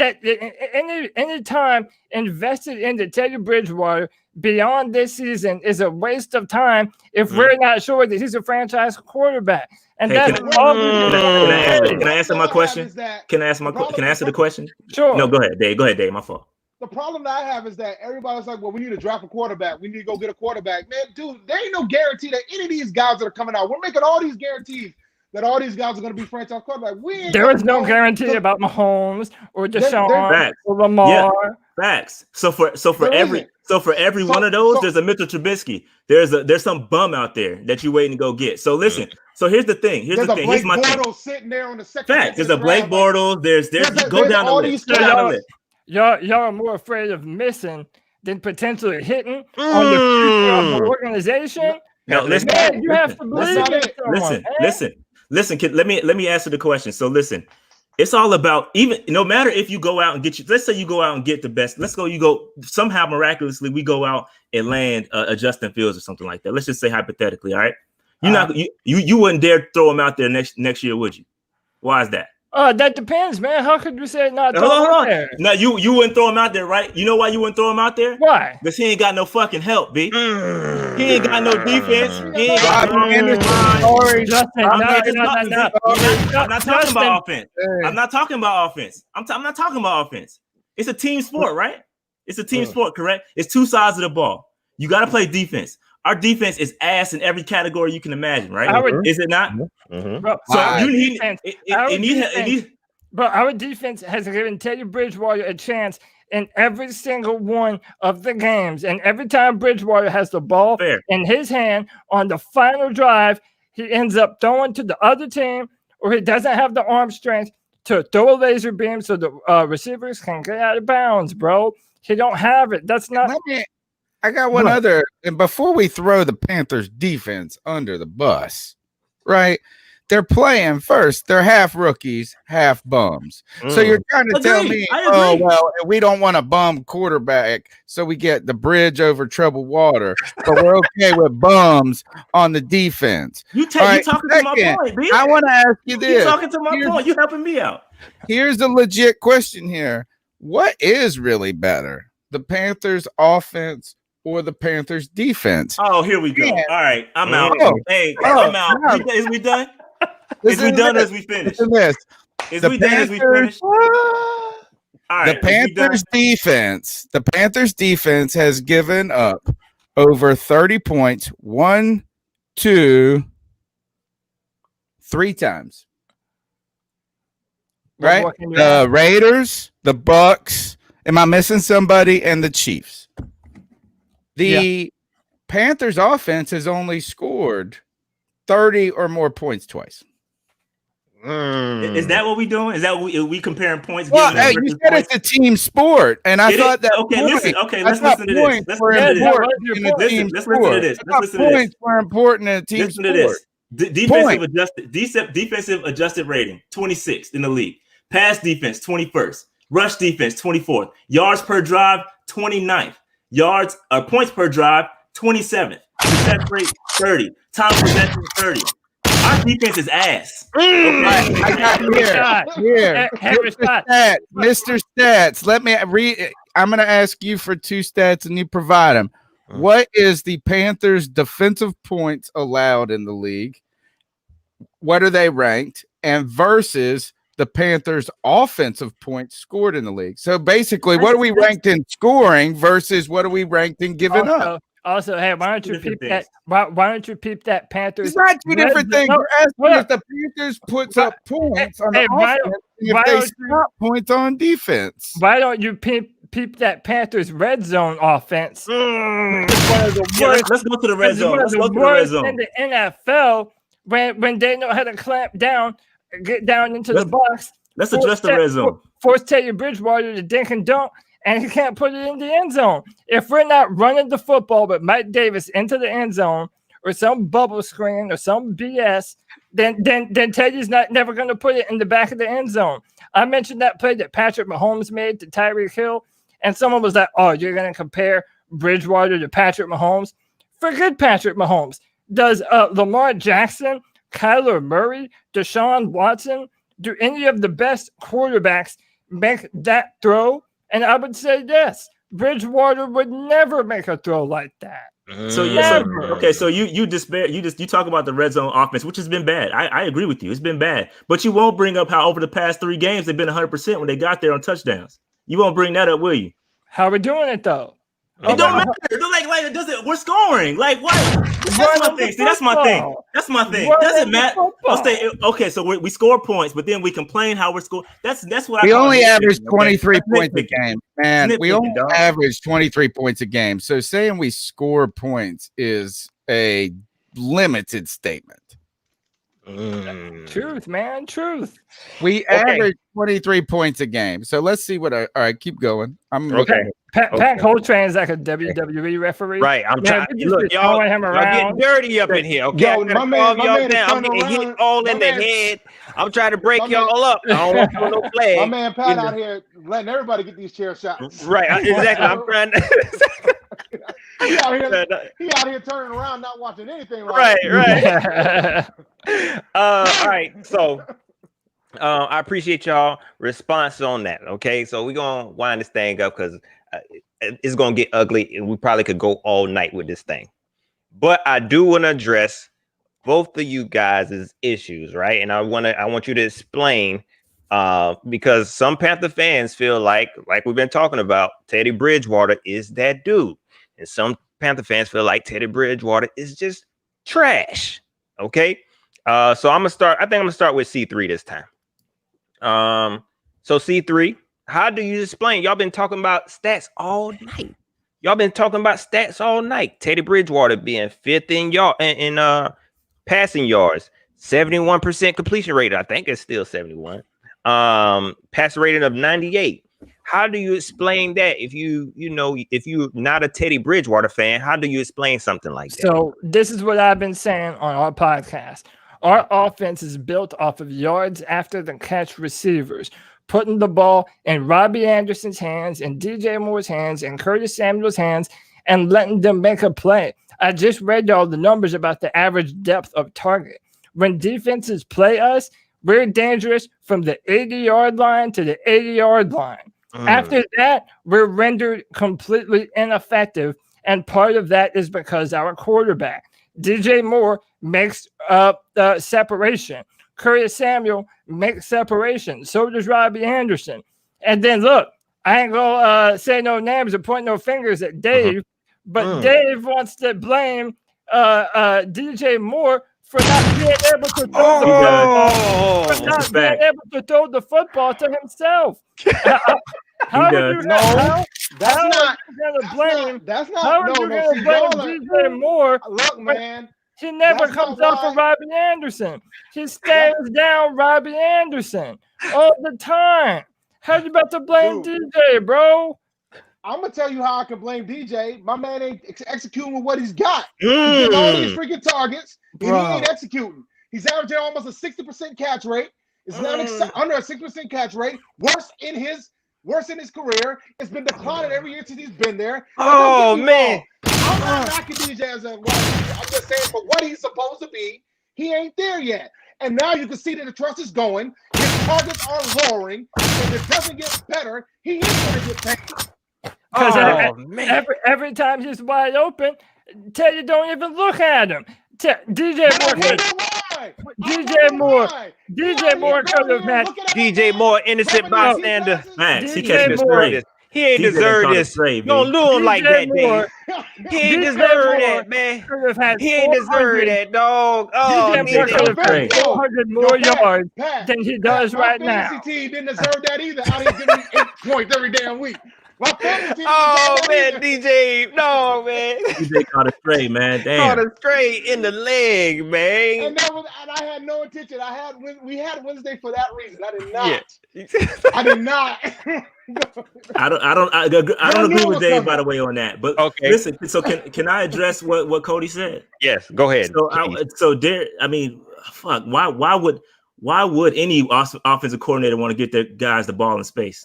any time invested into Teddy Bridgewater beyond this season is a waste of time if we're not sure that he's a franchise quarterback. And that's all. Can I answer my question? Can I answer the question? Sure. No, go ahead, Dave. Go ahead, Dave. My fault. The problem that I have is that everybody's like, well, we need to draft a quarterback. We need to go get a quarterback. Man, dude, there ain't no guarantee that any of these guys that are coming out, we're making all these guarantees that all these guys are going to be franchise quarterback. There is no guarantee about Mahomes or Deshaun or Lamar. Yeah, facts. So for every one of those, there's a Mitchell Trubisky. There's some bum out there that you're waiting to go get. So listen. So here's the thing. Here's my thing. Sitting there on the second. Fact. There's a Blake Bortles. There's go down the list. Go down the list. Y'all are more afraid of missing than potentially hitting on the future of the organization. No, listen. Man, you have to believe it. Listen. Let me answer the question. So listen, it's all about no matter if you go out and get let's say you go out and get the best. You go somehow miraculously we go out and land a Justin Fields or something like that. Let's just say hypothetically, all right. You wouldn't dare throw him out there next year, would you? Why is that? That depends, man. How could you say not throw him out there? No, you wouldn't throw him out there, right? You know why you wouldn't throw him out there? Why? Because he ain't got no fucking help, B. He ain't got no defense. He ain't got no I'm not talking about offense. I'm not talking about offense. I'm not talking about offense. It's a team sport, right? It's a team sport, correct? It's two sides of the ball. You got to play defense. Our defense is ass in every category you can imagine, right? Is it not? Bro, so you need our defense has given Teddy Bridgewater a chance in every single one of the games. And every time Bridgewater has the ball in his hand on the final drive, he ends up throwing to the other team, or he doesn't have the arm strength to throw a laser beam so the receivers can get out of bounds, bro. He don't have it. That's not. I got one other, and before we throw the Panthers defense under the bus, right? They're playing first. They're half rookies, half bums. So you're trying to tell me, oh, well, we don't want a bum quarterback, so we get the bridge over troubled water, but we're okay with bums on the defense. You're talking to my point, B. I want to ask you this. You're talking to my point. You're helping me out. Here's a legit question here. What is really better, the Panthers offense or the Panthers defense? Oh, here we go. All right, I'm out. I'm out. Is we done? Is we done as we finish? Is we done as we finish? All right, the Panthers defense has given up over 30 points 1, 2, 3 times. Right? The Raiders, the Bucks. Am I missing somebody? And the Chiefs. The Panthers offense has only scored 30 or more points twice. Is that what we doing? Is that what we comparing points? Well, hey, you said it's a team sport, and I thought that. Okay, listen. Okay, let's listen to this. Let's listen to this. Points were important in a team sport. Listen to this. Defensive adjusted rating 26th in the league. Pass defense 21st. Rush defense 24th. Yards per drive 29th. Points per drive 27th. Success rate 30. Time possession 30. Our defense is ass. Okay. I got here. Mr. Stats. Let me read. I'm going to ask you for 2 stats, and you provide them. What is the Panthers' defensive points allowed in the league? What are they ranked? And versus the Panthers' offensive points scored in the league. So basically, what are we ranked in scoring versus what are we ranked in giving up? Also, hey, why don't you peep that? Why don't you peep that Panthers? It's not 2 different things. We're asking if the Panthers puts up points on the offense, if they stop points on defense. Why don't you peep that Panthers red zone offense? Let's go to the red zone. Let's go to the red zone. In the NFL, when they know how to clamp down, get down into the box. Let's address the red zone. Force Teddy Bridgewater to dink and dunk, and he can't put it in the end zone. If we're not running the football with Mike Davis into the end zone or some bubble screen or some BS, then Teddy's never going to put it in the back of the end zone. I mentioned that play that Patrick Mahomes made to Tyreek Hill, and someone was like, oh, you're going to compare Bridgewater to Patrick Mahomes? Forget Patrick Mahomes. Does Lamar Jackson, Kyler Murray, Deshaun Watson, do any of the best quarterbacks make that throw? And I would say yes. Bridgewater would never make a throw like that. So you talk about the red zone offense, which has been bad. I agree with you. It's been bad. But you won't bring up how over the past 3 games they've been 100% when they got there on touchdowns. You won't bring that up, will you? How are we doing it though? It don't matter. Like it doesn't. We're scoring. Like what? That's my thing. See, that's my thing. That's my thing. Doesn't matter. I'll say okay. So we score points, but then we complain how we're scoring. That's what we only average 23 points a game, man. We only average 23 points a game. So saying we score points is a limited statement. Truth, man. Truth. We average 23 points a game. So let's see what. All right, keep going. I'm okay. Pat Coltrane is like a WWE referee. Right. I'm trying. Look, y'all getting dirty up in here. Okay, Yo, my man I'm getting hit all in the head. I'm trying to break y'all up. I don't want to no flag. My man Pat out here letting everybody get these chair shots. Right. Exactly. I'm trying to. He out here turning around, not watching anything. Right. All right. So, I appreciate y'all response on that. Okay, so we're gonna wind this thing up because it's gonna get ugly, and we probably could go all night with this thing. But I do want to address both of you guys' issues, right? And I want you to explain because some Panther fans feel like we've been talking about, Teddy Bridgewater is that dude. And some Panther fans feel like Teddy Bridgewater is just trash. Okay. So I'm gonna start with C3 this time. So C3, how do you explain? Y'all been talking about stats all night. Teddy Bridgewater being 5th in passing yards, 71% completion rate. I think it's still 71. Pass rating of 98. How do you explain that? If you're not a Teddy Bridgewater fan, how do you explain something like that? So this is what I've been saying on our podcast. Our offense is built off of yards after the catch receivers, putting the ball in Robbie Anderson's hands and DJ Moore's hands and Curtis Samuel's hands and letting them make a play. I just read y'all the numbers about the average depth of target. When defenses play us, we're dangerous from the 80-yard line to the 80-yard line. After that, we're rendered completely ineffective, and part of that is because our quarterback, DJ Moore, makes separation. Curtis Samuel makes separation. So does Robbie Anderson. And then, look, I ain't going to say no names or point no fingers at Dave, but Dave wants to blame DJ Moore for not being able to throw the football to himself. How are you going to blame DJ Moore? Look, man. He never comes up for Robbie Anderson. He stares down Robbie Anderson all the time. How you about to blame DJ, bro? I'm gonna tell you how I can blame DJ. My man ain't executing with what he's got. He's getting all these freaking targets, and he ain't executing. He's averaging almost a 60% catch rate. It's not under a 6% catch rate. Worse in his career. It's been declining every year since he's been there. Oh man. I'm not knocking DJ as a wide receiver. I'm just saying for what he's supposed to be, he ain't there yet. And now you can see that the trust is going. His targets are lowering. If it doesn't get better, he is going to get paid. Because every time he's wide open, Teddy don't even look at him. DJ Moore could have had DJ Moore, innocent bystander. Max, he catching straight. He ain't deserve this. Don't do him like that, Dave. He ain't deserve that, man. He ain't deserve that, dog. Oh, DJ Moore could have 400 more yards than he does right now. My fantasy team didn't deserve that either. I didn't give him 8 points every damn week. Oh man, DJ, no man. DJ caught a stray, man. Damn. Caught a stray in the leg, man. And I had no intention. We had Wednesday for that reason. I did not. Yeah. I did not. I don't agree with Dave, by the way, on that. But okay. Listen, so can I address what Cody said? Yes, go ahead. Why would any offensive coordinator want to get their guys the ball in space?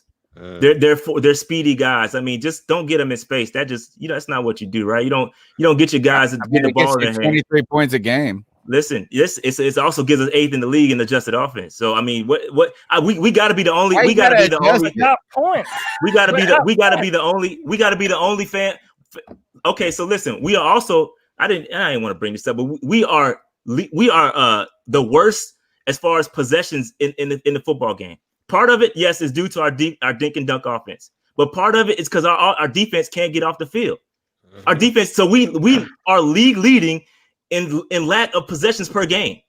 They're speedy guys. I mean, just don't get them in space. That just that's not what you do, right? You don't get your guys to get the ball in their hand. 23 points a game. Listen, it also gives us 8th in the league in adjusted offense. So I mean, we got to be the only. We got to be the only. Points. We got to be the only fan. Okay, so listen, we are also. I didn't want to bring this up, but we are the worst as far as possessions in the football game. Part of it, yes, is due to our dink and dunk offense, but part of it is because our defense can't get off the field. Our defense, so we are league leading in lack of possessions per game.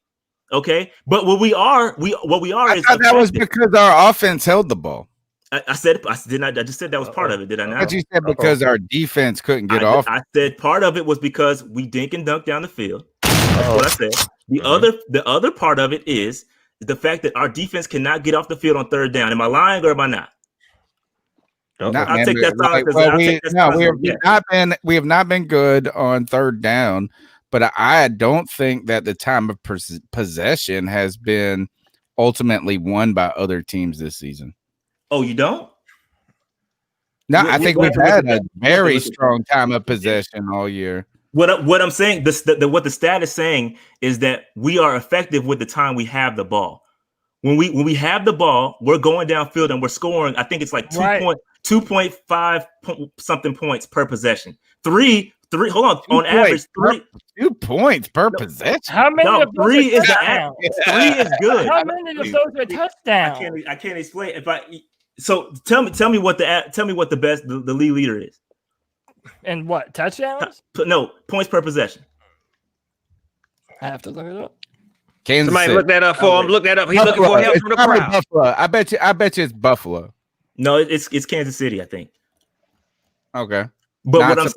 Okay, but what we are I is thought that was because our offense held the ball. I just said that was part of it. Did I not? But you said because our defense couldn't get off. I said part of it was because we dink and dunk down the field. That's what I said. The other part of it is the fact that our defense cannot get off the field on third down. Am I lying or am I not? I'll take that. We have not been good on third down, but I don't think that the time of possession has been ultimately won by other teams this season. Oh, you don't? No, I think we've had a very strong time of possession all year. What I'm saying, what the stat is saying is that we are effective with the time we have the ball. When we have the ball, we're going downfield and we're scoring. I think it's like 2.5 something points per possession. Three. Hold on average 2 points per possession. How many of those 3 is touchdowns? 3 is good. How many of those are touchdowns? I can't explain. So tell me what the best the league leader is. And what, touchdowns? No, points per possession. I have to look it up. Somebody look that up for him. Look that up. He's looking for help from the crowd. Buffalo. I bet you it's Buffalo. No, it's Kansas City, I think. Okay. But what I'm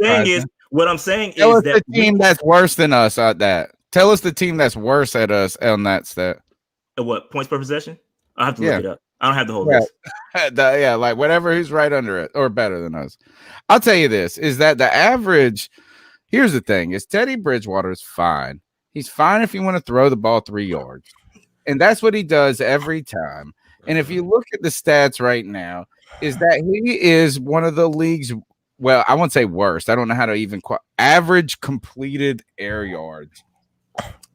saying Tell is us that the team that's worse than us at that. Tell us the team that's worse at us on that stat. What, points per possession? I'll have to look it up. I don't have the whole list. Like whatever, who's right under it or better than us. I'll tell you this, is that the average, here's the thing, is Teddy Bridgewater is fine. He's fine if you want to throw the ball 3 yards. And that's what he does every time. And if you look at the stats right now, is that he is one of the league's, well, I won't say worst. I don't know how to even average completed air yards.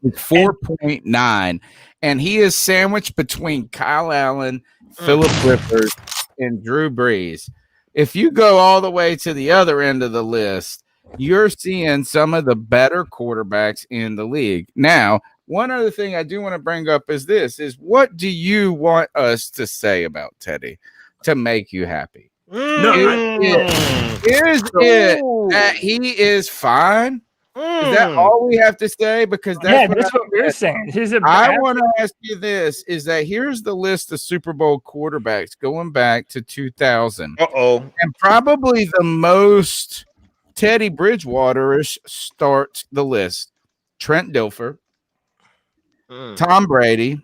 4.9. And he is sandwiched between Kyle Allen, Phillip Rivers, and Drew Brees. If you go all the way to the other end of the list, you're seeing some of the better quarterbacks in the league. Now, one other thing I do want to bring up is this, is what do you want us to say about Teddy to make you happy? Is it that he is fine? Is that all we have to say? Because that's what we're saying. I want to ask you this, is that here's the list of Super Bowl quarterbacks going back to 2000. And probably the most Teddy Bridgewater-ish starts the list. Trent Dilfer, Tom Brady,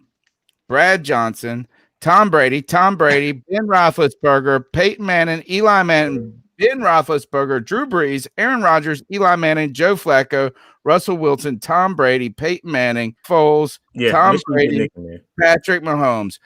Brad Johnson, Tom Brady, Ben Roethlisberger, Peyton Manning, Eli Manning, Ben Roethlisberger, Drew Brees, Aaron Rodgers, Eli Manning, Joe Flacco, Russell Wilson, Tom Brady, Peyton Manning, Foles, Tom Brady, Patrick Mahomes.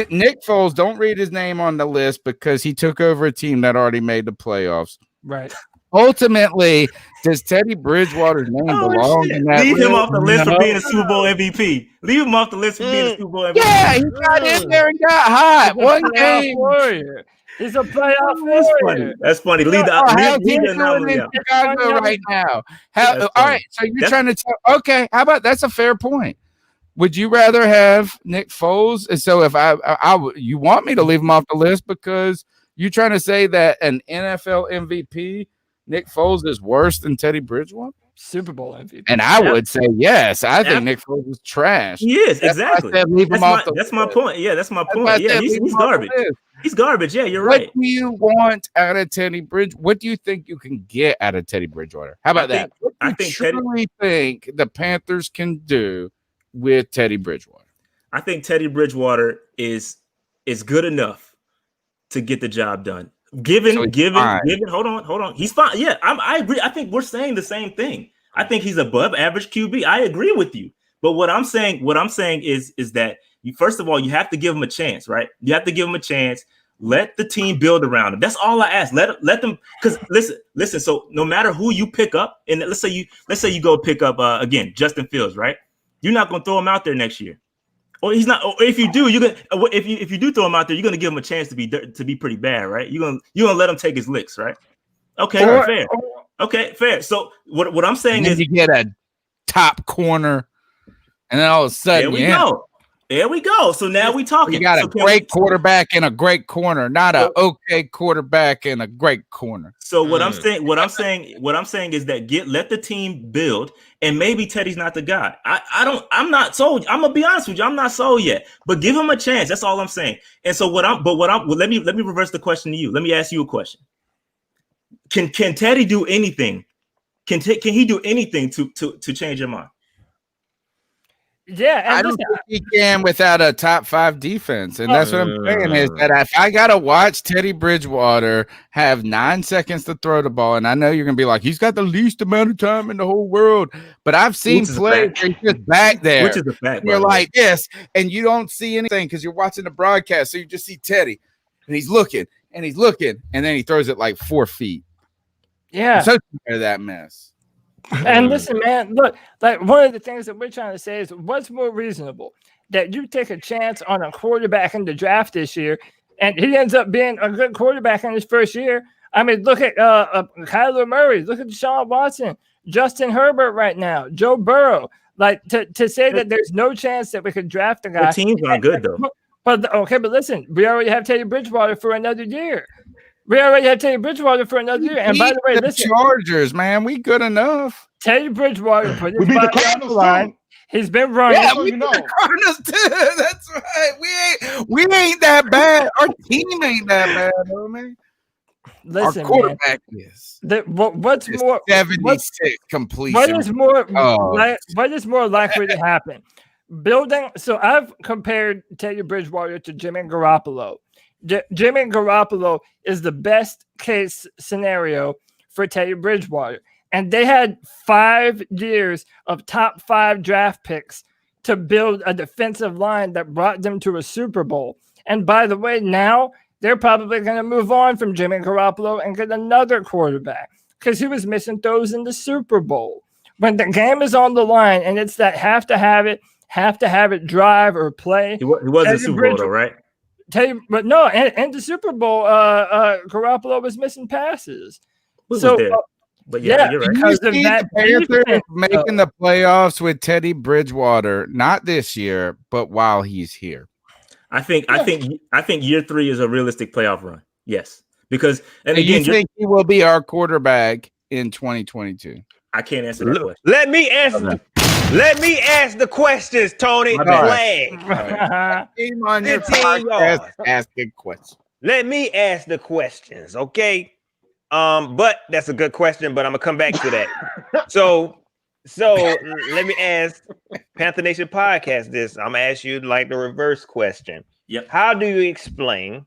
Nick Foles, don't read his name on the list because he took over a team that already made the playoffs. Right. Ultimately, does Teddy Bridgewater's name belong in that Leave list? him off the list for being a Super Bowl MVP. Leave him off the list for being a Super Bowl MVP. Yeah, he got in there and got hot. One game. Warrior. He's a playoff warrior. That's funny. Leave the anomaly out. Chicago right now. All right, so you're trying to tell. Okay, how about that's a fair point. Would you rather have Nick Foles? And so if you want me to leave him off the list because you're trying to say that an NFL MVP, Nick Foles, is worse than Teddy Bridgewater? Super Bowl MVP. And I would say yes. I think Nick Foles is trash. He is, exactly. That's my point. Yeah, that's my point. Yeah, he's garbage. He's garbage. Yeah, you're right. What do you want out of Teddy Bridgewater? What do you think you can get out of Teddy Bridgewater? How about that? I truly think the Panthers can do with Teddy Bridgewater. I think Teddy Bridgewater is good enough to get the job done. Given, hold on. He's fine. Yeah, I agree. I think we're saying the same thing. I think he's above average QB. I agree with you. But what I'm saying is that you, first of all, you have to give him a chance, right? You have to give him a chance. let the team build around him. That's all I ask. Let them, because listen. So no matter who you pick up, and let's say you go pick up again Justin Fields, right? You're not gonna throw him out there next year, or he's not. Or if you do, you're gonna if you do throw him out there, you're gonna give him a chance to be pretty bad, right? You're gonna let him take his licks, right? Okay, fair. Okay, fair. So what I'm saying is you get a top corner, and then all of a sudden There we go. So now we talking. You got a great quarterback and a great corner, not a okay quarterback and a great corner. So what I'm saying is that let the team build, and maybe Teddy's not the guy. I'm not sold. I'm gonna be honest with you. I'm not sold yet, but give him a chance. That's all I'm saying. And so let me reverse the question to you. Let me ask you a question. Can Teddy do anything? Can he do anything to change your mind? Yeah, and I don't think he can without a top 5 defense, and that's what I'm saying is that if I gotta watch Teddy Bridgewater have 9 seconds to throw the ball, and I know you're gonna be like, he's got the least amount of time in the whole world, but I've seen plays where he's just back there, which is a fact. You're like this, and you don't see anything because you're watching the broadcast, so you just see Teddy, and he's looking, and then he throws it like 4 feet. Yeah, I'm so tired of that mess. And listen, man, look, like one of the things that we're trying to say is what's more reasonable, that you take a chance on a quarterback in the draft this year and he ends up being a good quarterback in his first year. I mean, look at Kyler Murray, look at Deshaun Watson, Justin Herbert right now, Joe Burrow. Like to say that there's no chance that we could draft a guy. The teams aren't good though. But listen, we already have Teddy Bridgewater for another year. And by the way, listen, Chargers, man, we good enough. Teddy Bridgewater put his body on the line. He's been running. Yeah, we beat the Cardinals too. That's right. We ain't that bad. Our team ain't that bad, homie. Listen, our quarterback is. What's more 76 completion? What is more likely to happen? So I've compared Teddy Bridgewater to Jimmy Garoppolo. Jimmy Garoppolo is the best case scenario for Teddy Bridgewater. And they had 5 years of top 5 draft picks to build a defensive line that brought them to a Super Bowl. And by the way, now they're probably going to move on from Jimmy Garoppolo and get another quarterback because he was missing throws in the Super Bowl. When the game is on the line and it's that have to have it drive or play. He was in the Super Bowl though, right? But no, and the Super Bowl, Garoppolo was missing passes. But yeah, you're right. Because of that Panthers making the playoffs with Teddy Bridgewater, not this year, but while he's here. I think year 3 is a realistic playoff run. Yes, because you think he will be our quarterback in 2022? I can't answer that question. Let me ask the questions, Tony. Team on your podcast asking questions. Let me ask the questions, okay? But that's a good question, but I'm gonna come back to that. So let me ask Panther Nation Podcast this. I'm gonna ask you like the reverse question. Yep. How do you explain?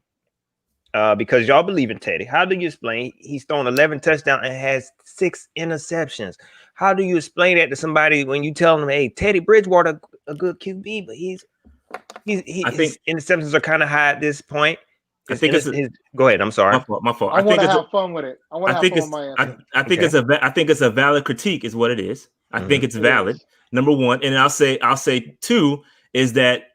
Because y'all believe in Teddy. How do you explain he's thrown 11 touchdowns and has 6 interceptions? How do you explain that to somebody when you tell them, "Hey, Teddy Bridgewater, a good QB, but his interceptions are kind of high at this point." Go ahead. I'm sorry. My fault. I want to have fun with it. I think it's a valid critique, is what it is. I think it's valid. Number one, and I'll say 2 is that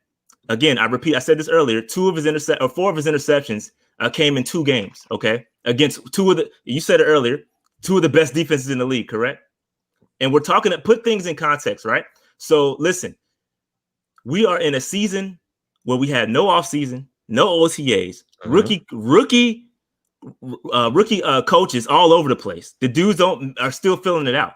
again. I repeat. I said this earlier. 4 of his interceptions came in 2 games. Okay, against 2 of the. You said it earlier. 2 of the best defenses in the league. Correct. And we're talking to put things in context, right? So listen, we are in a season where we had no offseason, no OTAs, rookie coaches all over the place. The dudes are still filling it out.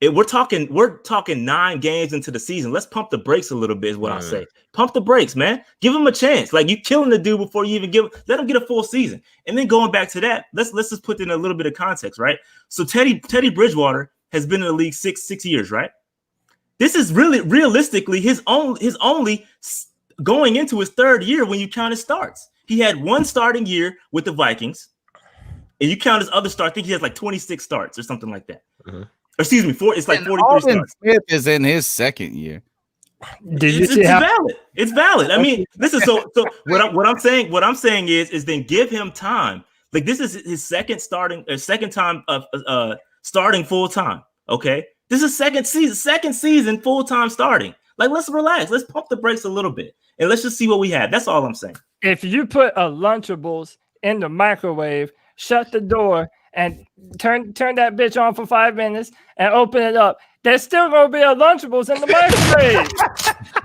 We're talking 9 games into the season. Let's pump the brakes a little bit, is what I say. Pump the brakes, man. Give him a chance. Like, you killing the dude before you even let him get a full season. And then going back to that, let's just put in a little bit of context, right? So Teddy Bridgewater has been in the league 6 years, right? This is really realistically his only going into his 3rd year when you count his starts. He had 1 starting year with the Vikings, and you count his other start. I think he has like 26 starts or something like that. Or excuse me, 4. It's like 43 Alden starts. Smith is in his 2nd year. Did you see how valid? It's valid. I mean, listen. So what I'm saying is then give him time. Like this is his second time of starting full time. Okay, this is second season full time starting. Like let's relax. Let's pump the brakes a little bit and let's just see what we have. That's all I'm saying. if you put a Lunchables in the microwave, shut the door, and turn that bitch on for 5 minutes and open it up, there's still gonna be a Lunchables in the microwave.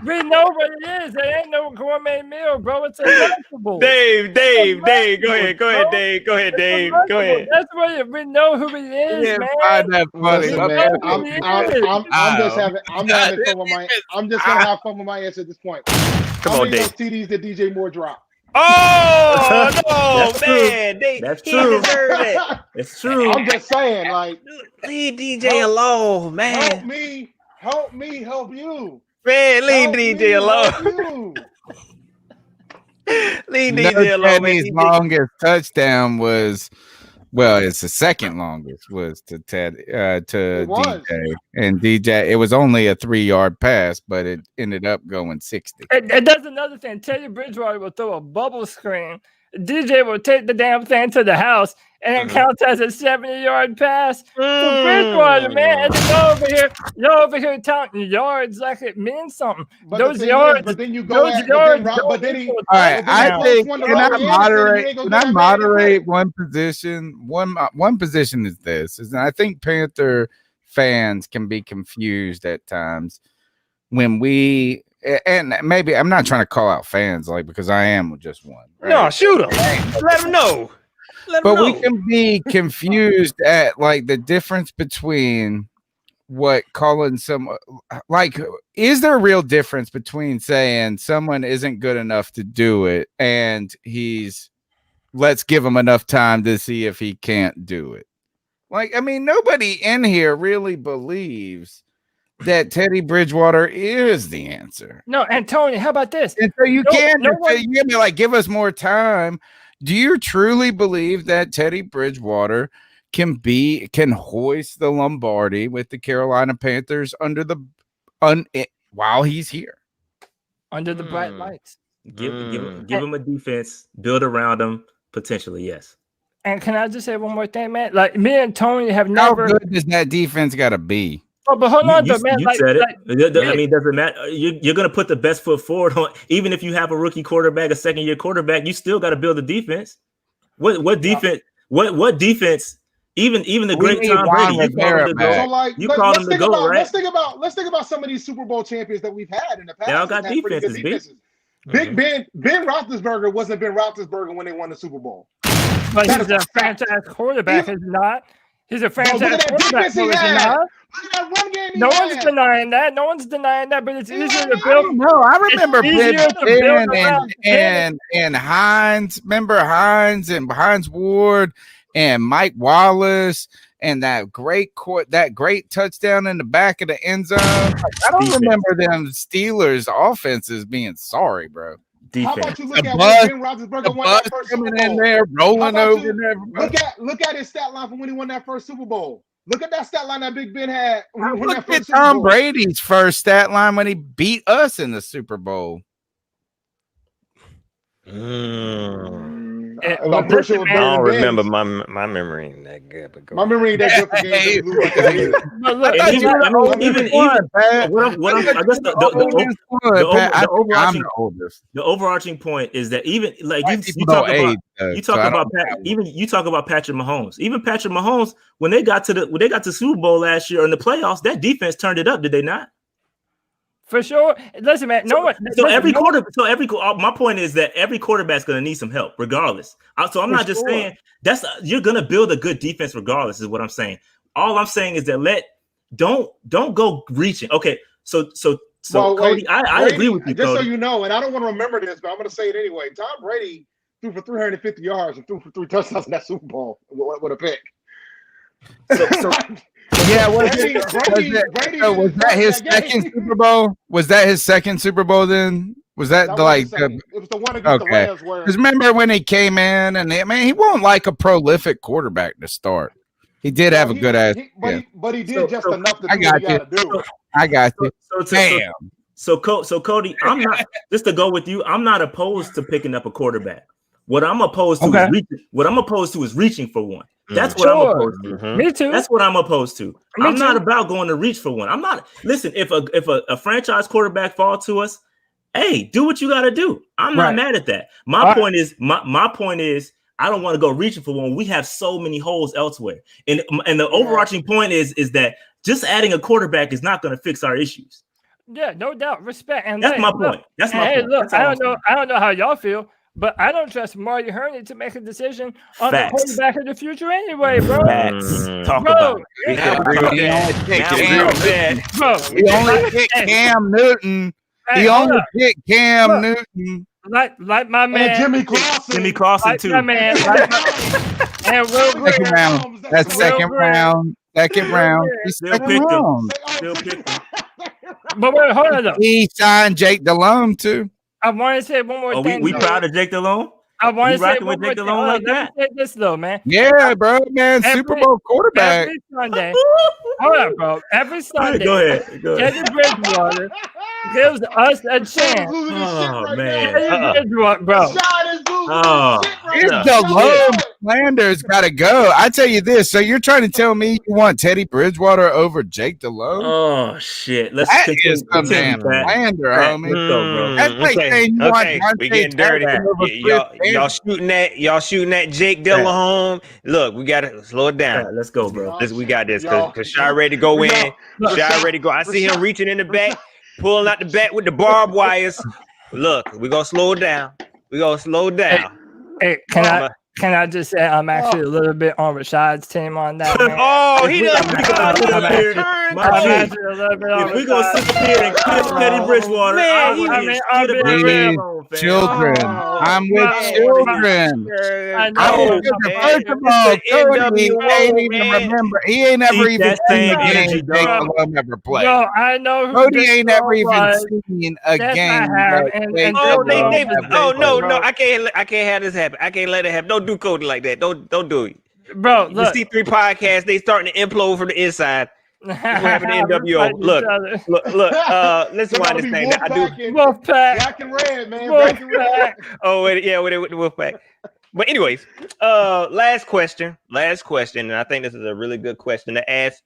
We know what it is. It ain't no gourmet meal, bro. It's a Lunchable. Dave, go ahead, Dave. Go ahead, Dave. Go ahead. That's what we know who it is, Yeah, man. find that funny. Listen, man, I'm just gonna have fun with my answer at this point. Come on, Dave. TDs that DJ Moore dropped. Oh no, That's man! That's He true. deserved it. It's true. I'm just saying, like, Leave DJ alone, man. help me, help you. Man, leave Help DJ me, alone. help you. Leave No, DJ alone, man. Teddy's longest touchdown was, well, it's the second longest was to DJ. And DJ, it was only a 3-yard pass, but it ended up going 60. It does another thing. Teddy Bridgewater will throw a bubble screen. DJ will take the damn thing to the house, and it counts as a 70-yard pass. For Bridgewater, man. And you're over here counting yards like it means something. But Those the yards, but then you go those at, yards. but then he, All right, I think Can I moderate one position? One position is this, and I think Panther fans can be confused at times when we, and maybe I'm not trying to call out fans like because I am just one. Right? No, shoot him. Let him know. But we can be confused at like the difference between what calling someone like, is there a real difference between saying someone isn't good enough to do it and let's give him enough time to see if he can't do it? Like, I mean, nobody in here really believes that Teddy Bridgewater is the answer. No, and Tony, how about this? And so you can't be like, give us more time. Do you truly believe that Teddy Bridgewater can hoist the Lombardi with the Carolina Panthers while he's here? Under the bright lights. Give him a defense, build around him, potentially, yes. And can I just say one more thing, man? Like me and Tony have never. How good does that defense got to be? Oh, but hold on, man. You said it. I mean, doesn't matter. You're going to put the best foot forward on, even if you have a rookie quarterback, a second-year quarterback. You still got to build a defense. What defense? What defense? Even the great Tom Brady, you called him to go. So like, you called him to go, right? Let's think about some of these Super Bowl champions that we've had in the past. They all got defenses, Big Ben Roethlisberger wasn't Ben Roethlisberger when they won the Super Bowl. But he's a franchise quarterback, is he not? He's a franchise quarterback, is he not? No one's denying that. But it's easier to build. No, I remember Ben and Hines. Remember Hines and Hines Ward and Mike Wallace and that great touchdown in the back of the end zone. I don't remember them Steelers offenses being sorry, bro. Defense. How about you look at when Ben Roethlisberger won that first Super Bowl? In there, rolling over everybody. Look at his stat line from when he won that first Super Bowl. Look at that stat line that Big Ben had. Look at Tom Brady's first stat line when he beat us in the Super Bowl. I'm pretty sure I don't remember my memory ain't that good. But my memory ain't that good for games. The overarching point is that even like you talk about Patrick Mahomes. Even Patrick Mahomes, when they got to Super Bowl last year in the playoffs, that defense turned it up. Did they not? For sure. Listen, man. My point is that every quarterback's going to need some help, regardless. So I'm not just saying you're going to build a good defense, regardless. Is what I'm saying. All I'm saying is that don't go reaching. Okay, so Cody, I agree with you. Just Cody. So you know, and I don't want to remember this, but I'm going to say it anyway. Tom Brady threw for 350 yards and threw for 3 touchdowns in that Super Bowl with a pick. Yeah, was that his second Super Bowl? Was that his second Super Bowl then? Was that it was the one against the Rams where? Because remember when he came in and he wasn't like a prolific quarterback to start. He did have a good ass. But he did just enough to do what he got to do. I got you. So Cody, I'm not just to go with you. I'm not opposed to picking up a quarterback. What I'm opposed to is reaching. What I'm opposed to is reaching for one. That's what I'm opposed to. Mhm. Me too. That's what I'm opposed to. Me I'm not too. about going to reach for one. I'm not. Listen, if a franchise quarterback fall to us, hey, do what you got to do. I'm not mad at that. My point is I don't want to go reaching for one. We have so many holes elsewhere, and the overarching point is that just adding a quarterback is not going to fix our issues. Yeah, no doubt. Respect. And that's my point. That's my point. Look, I don't know how y'all feel, but I don't trust Mario Herney to make a decision on the quarterback of the future anyway, bro. Talk about it. He only picked Cam Newton. He only picked Cam Newton. Like my man. And Jimmy Clausen. Like too. My man. And second round. That's second round. Second round. He's second round. Still picked him. But wait, hold on though. He signed Jake Delhomme too. I want to say one more thing. We proud of Jake Delhomme? I want to say one with more Jake thing. Delhomme like Let me say this though, man. Yeah, bro, man. Super Bowl quarterback. Every Sunday. Hold on, bro. Every Sunday. Go ahead. Teddy Bridgewater gives us a chance. Oh, man. Teddy Bridgewater, bro. Here's Delhomme. Flanders got to go. I tell you this. So you're trying to tell me you want Teddy Bridgewater over Jake Delhomme? Oh shit! Let's that continue. is some damn slander, homie. Let's go, bro. That's like saying you want we getting dirty. Y'all shooting that Jake Delhomme. Look, we gotta slow it down. Right, let's go, bro. We got this because Shy ready to go in. Shy ready to go. I see him reaching in the back, pulling out the back with the barbed wires. Look, we gonna slow it down. Hey, can I just say I'm actually a little bit on Rashad's team on that, man. Oh, he does. If we gonna sit here and kill Teddy Bridgewater, children. I'm with children. First of all, Cody ain't even remember. He ain't ever even seen a game Jake Delhomme ever played. No, I know. Cody ain't ever even seen a game. No, I can't have this happen. I can't let it happen. Don't do Cody like that. Don't do it. Bro, look. The C3 podcast, they starting to implode from the inside. We're having the NWO. Look. Let's wind this thing. I do. Wolfpack. Black and red, man. Black and red. Oh, with the Wolfpack. But anyways, last question, and I think this is a really good question to ask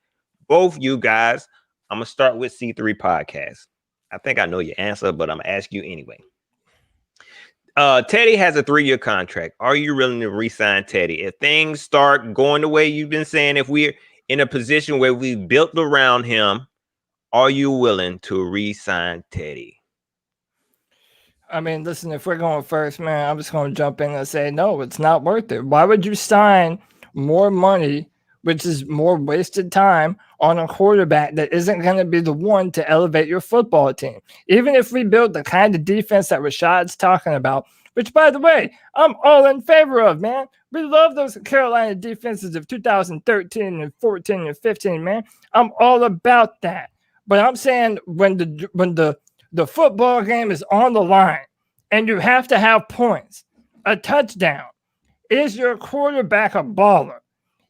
both you guys. I'm gonna start with C3 podcast. I think I know your answer, but I'm gonna ask you anyway. Teddy has a 3-year contract. Are you willing to re-sign Teddy? If things start going the way you've been saying, if we're in a position where we built around him, are you willing to re-sign Teddy? I mean, listen, if we're going first, man, I'm just going to jump in and say, no, it's not worth it. Why would you sign more money, which is more wasted time, on a quarterback that isn't going to be the one to elevate your football team? Even if we build the kind of defense that Rashad's talking about, which, by the way, I'm all in favor of, man. We love those Carolina defenses of 2013 and 14 and 15, man. I'm all about that. But I'm saying when the football game is on the line and you have to have points, a touchdown, is your quarterback a baller?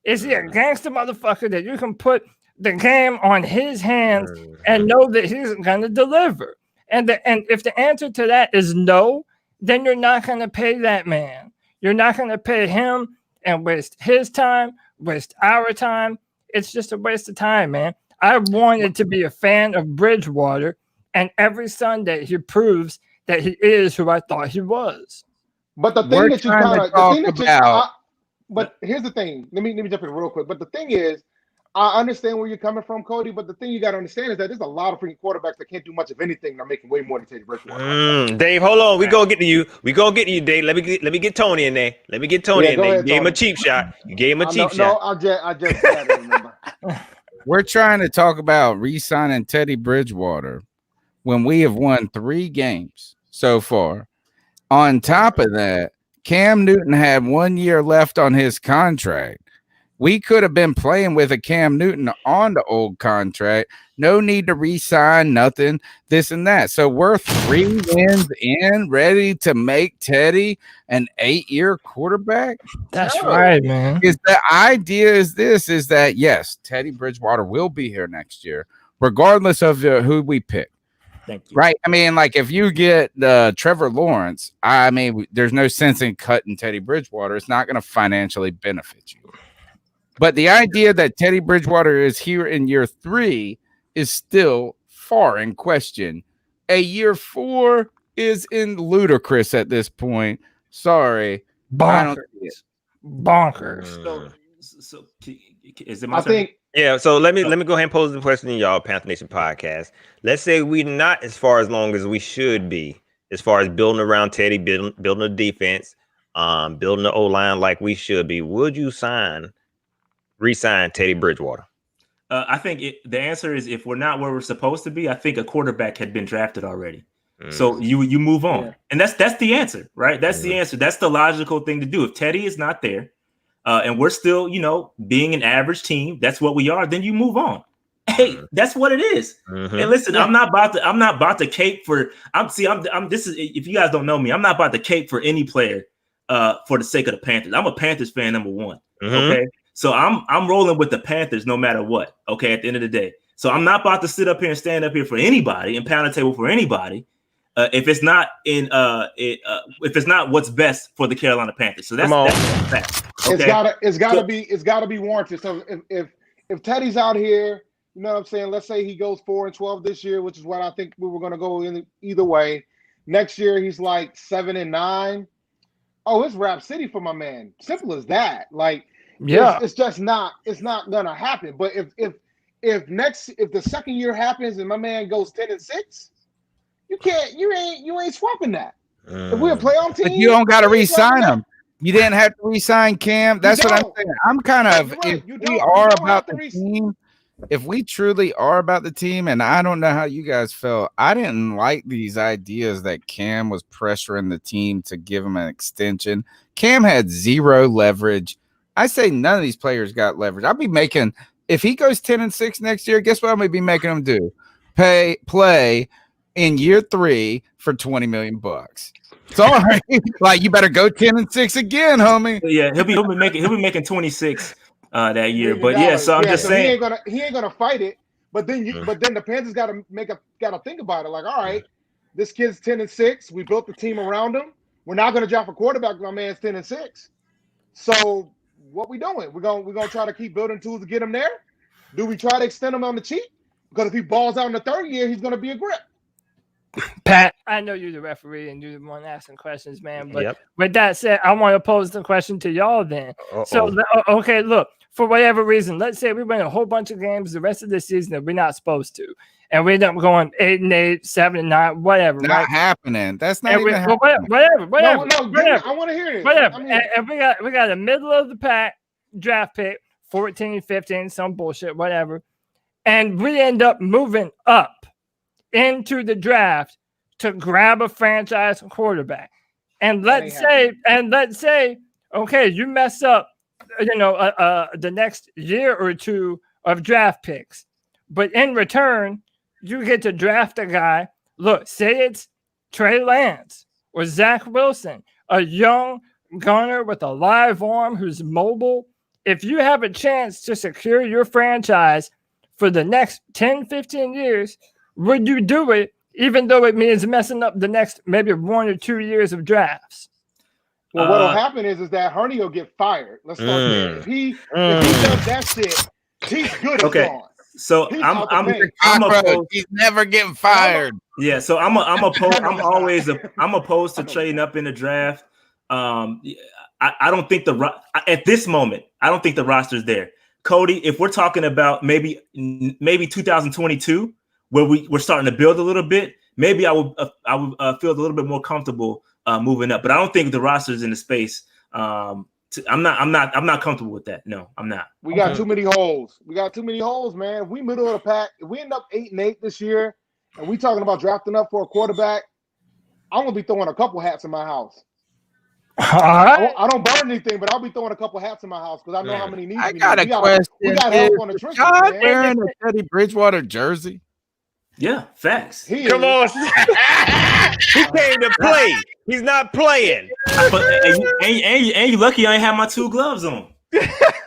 Is he a gangster motherfucker that you can put the game on his hands and know that he's going to deliver? And if the answer to that is no, then you're not going to pay that man. You're not going to pay him and waste his time, waste our time. It's just a waste of time, man. I wanted to be a fan of Bridgewater, and every Sunday he proves that he is who I thought he was. But the thing that you kind of but here's the thing. Let me jump in real quick. But the thing is, I understand where you're coming from, Cody. But the thing you got to understand is that there's a lot of freaking quarterbacks that can't do much of anything. They're making way more than Teddy Bridgewater. Dave, hold on. We gonna get to you. Dave. Let me get Tony in there. You gave him a cheap shot. You gave him a cheap shot. No, I just had to remember. We're trying to talk about re-signing Teddy Bridgewater when we have won 3 games so far. On top of that, Cam Newton had 1 year left on his contract. We could have been playing with a Cam Newton on the old contract. No need to re-sign nothing, this and that. So we're 3 wins in, ready to make Teddy an 8-year quarterback. That's right, man. Is the idea is that yes, Teddy Bridgewater will be here next year, regardless of who we pick. Thank you. Right. I mean, like if you get Trevor Lawrence, I mean, there's no sense in cutting Teddy Bridgewater. It's not going to financially benefit you. But the idea that Teddy Bridgewater is here in year 3 is still far in question. A year 4 is in ludicrous at this point. Sorry. Bonkers. So is it my I turn? think Yeah, so let me go ahead and pose the question to y'all, Panther Nation Podcast. Let's say we're not as far as long as we should be, as far as building around Teddy, building a defense, building the O-line like we should be. Would you re-sign Teddy Bridgewater? I think the answer is if we're not where we're supposed to be, I think a quarterback had been drafted already. So you move on, and that's the answer, right? That's the answer. That's the logical thing to do. If Teddy is not there, and we're still, being an average team, that's what we are. Then you move on. Hey, that's what it is. And listen, I'm not about to cape for. This is, if you guys don't know me, I'm not about to cape for any player, for the sake of the Panthers. I'm a Panthers fan, number one. Okay, so I'm rolling with the Panthers no matter what. Okay, at the end of the day, so I'm not about to sit up here and stand up here for anybody and pound the table for anybody. If it's not if it's not what's best for the Carolina Panthers, so that's fact. Okay? It's gotta be warranted. So if Teddy's out here, you know what I'm saying? Let's say he goes 4-12 this year, which is what I think we were gonna go in either way. Next year he's like 7-9. Oh, it's Rap City for my man. Simple as that. Like, it's just not. It's not gonna happen. But if the second year happens and my man goes 10-6. You ain't swapping that. If we're a playoff team, but you don't got to re-sign him. You didn't have to re-sign Cam. That's what I'm saying. I'm kind of if we truly are about the team, and I don't know how you guys felt. I didn't like these ideas that Cam was pressuring the team to give him an extension. Cam had zero leverage. I say none of these players got leverage. I'll be making, if he goes 10-6 next year, guess what I'm gonna be making him do? Play in year 3 for $20 million. Sorry, like you better go 10-6 again, homie. Yeah, he'll be making 26 that year. But yeah, so I'm just saying he ain't gonna fight it. But then the Panthers gotta think about it. Like, all right, this kid's 10-6. We built the team around him. We're not gonna draft a quarterback. My man's 10-6. So what we doing? We're gonna try to keep building tools to get him there. Do we try to extend him on the cheap? Because if he balls out in the 3rd year, he's gonna be a grip. Pat, I know you're the referee and you're the one asking questions, man. But with that said, I want to pose the question to y'all then. So, okay, look, for whatever reason, let's say we win a whole bunch of games the rest of the season that we're not supposed to, and we end up going 8-8, 7-9, whatever. Not happening. That's not even happening. Whatever. I want to hear it. Whatever. And we got a middle of the pack draft pick, 14, 15, some bullshit, whatever, and we end up moving up into the draft to grab a franchise quarterback. And let's say, okay, you mess up, the next year or two of draft picks, but in return, you get to draft a guy. Look, say it's Trey Lance or Zach Wilson, a young gunner with a live arm who's mobile. If you have a chance to secure your franchise for the next 10, 15 years, would you do it, even though it means messing up the next maybe 1 or 2 years of drafts? Well, what'll happen is that Hurney will get fired. Let's start there. If he does that shit, he's good. Okay, so I'm opposed. He's never getting fired. Yeah, so I'm opposed to trading up in the draft. I don't think at this moment, I don't think the roster's there. Cody, if we're talking about maybe 2022. Where we're starting to build a little bit, maybe I would feel a little bit more comfortable moving up. But I don't think the roster's in the space. I'm not comfortable with that. No, I'm not. We got too many holes. Man. If we middle of the pack, if we end up 8-8 this year, and we talking about drafting up for a quarterback, I'm gonna be throwing a couple hats in my house. All right. I don't burn anything, but I'll be throwing a couple hats in my house because I know how many needs. I got a question. We got help on the trenches, man. Wearing a Teddy Bridgewater jersey. Yeah, facts. Come on. He came to play. He's not playing. And you lucky I ain't have my 2 gloves on.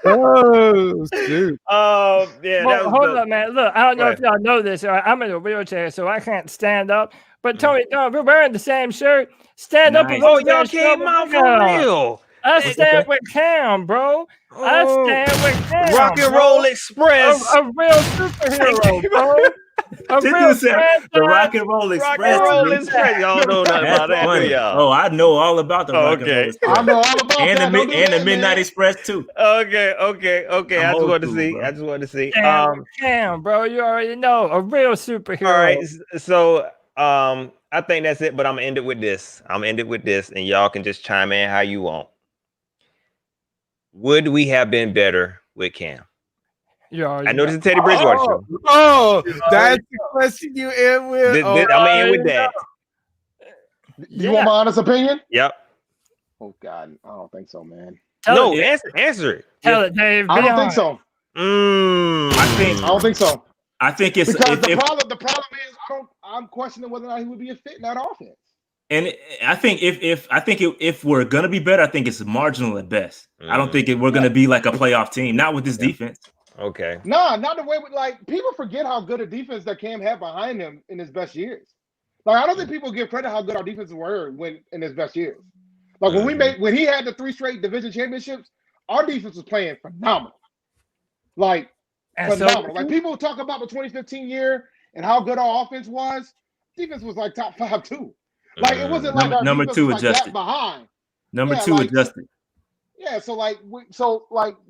Oh, shoot. Yeah, Well, that was hold dope. up, man. Look, I don't Go know if ahead. y'all know this. I'm in a wheelchair, so I can't stand up. But Tony, we're wearing the same shirt. Stand up a Nice. little Oh, y'all bit. show came me out what for you got. real. I What's stand that? with Cam, bro. I Oh, stand with Cam. Rock and bro. Roll Express. A real superhero, bro. A This real dude said the franchise. Rock and Roll Rock Express. and Roll dude. Express. Y'all know nothing That's about that, do funny. y'all? Oh, I know all about the Oh, Rock and Roll okay. Express. I know all about and that. Don't do and the that, Midnight man. Express too. Okay. I'm I just old wanted to school, see. bro. I just wanted to see. Stand with Cam, bro. You already know. A real superhero. All right. So, I think that's it. But I'm gonna end it with this. And y'all can just chime in how you want. Would we have been better with Cam? You already I know this is Teddy Bridgewater show. Oh, that's the question you end with. I'm gonna end with that. You want my honest opinion? Yep. Oh God, I don't think so, man. No, it. answer it. Tell it, Dave. I Be don't think honest. so. I I don't think so. think it's Because the problem is I'm questioning whether or not he would be a fit in that offense. And I think if we're gonna be better, I think it's marginal at best. I don't think we're gonna be like a playoff team, not with this defense. Okay. Nah, not the way like people forget how good a defense that Cam had behind him in his best years. Like I don't think people give credit how good our defenses were when in his best years. Like when he had the 3 straight division championships, our defense was playing phenomenal. Like phenomenal. Like people talk about the 2015 year and how good our offense was. Defense was like top 5 too. Like it wasn't like our number defense 2 was like adjusted. that behind. Number Yeah, 2 like, adjusted. Yeah, so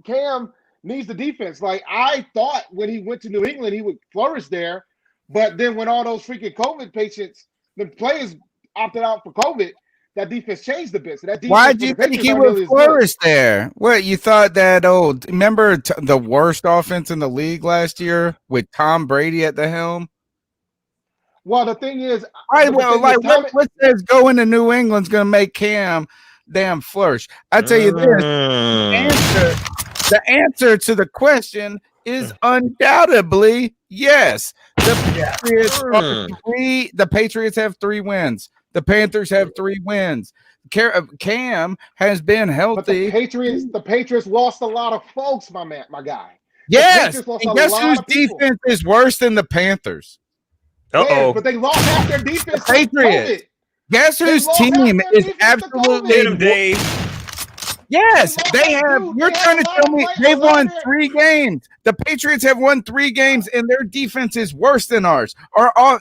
Cam needs the defense. Like I thought when he went to New England, he would flourish there, but then when all those freaking COVID patients, the players opted out for COVID, that defense changed a bit. So that defense Why for do you the think Patriots he aren't would nearly as flourish there? What, you thought that, remember the worst offense in the league last year with Tom Brady at the helm? Well, the thing is, what says going to New England's going to make Cam damn flourish? I tell you this, the answer to the question is undoubtedly yes. The Patriots have 3 wins. The Panthers have 3 wins. Cam has been healthy. But the Patriots lost a lot of folks, my guy. Yes, and guess whose defense is worse than the Panthers? But they lost half their defense. The Patriots. Guess whose team is absolutely Hit him, Dave. Yes, they have. You're trying to tell me they've won 3 games. The Patriots have won 3 games, and their defense is worse than ours.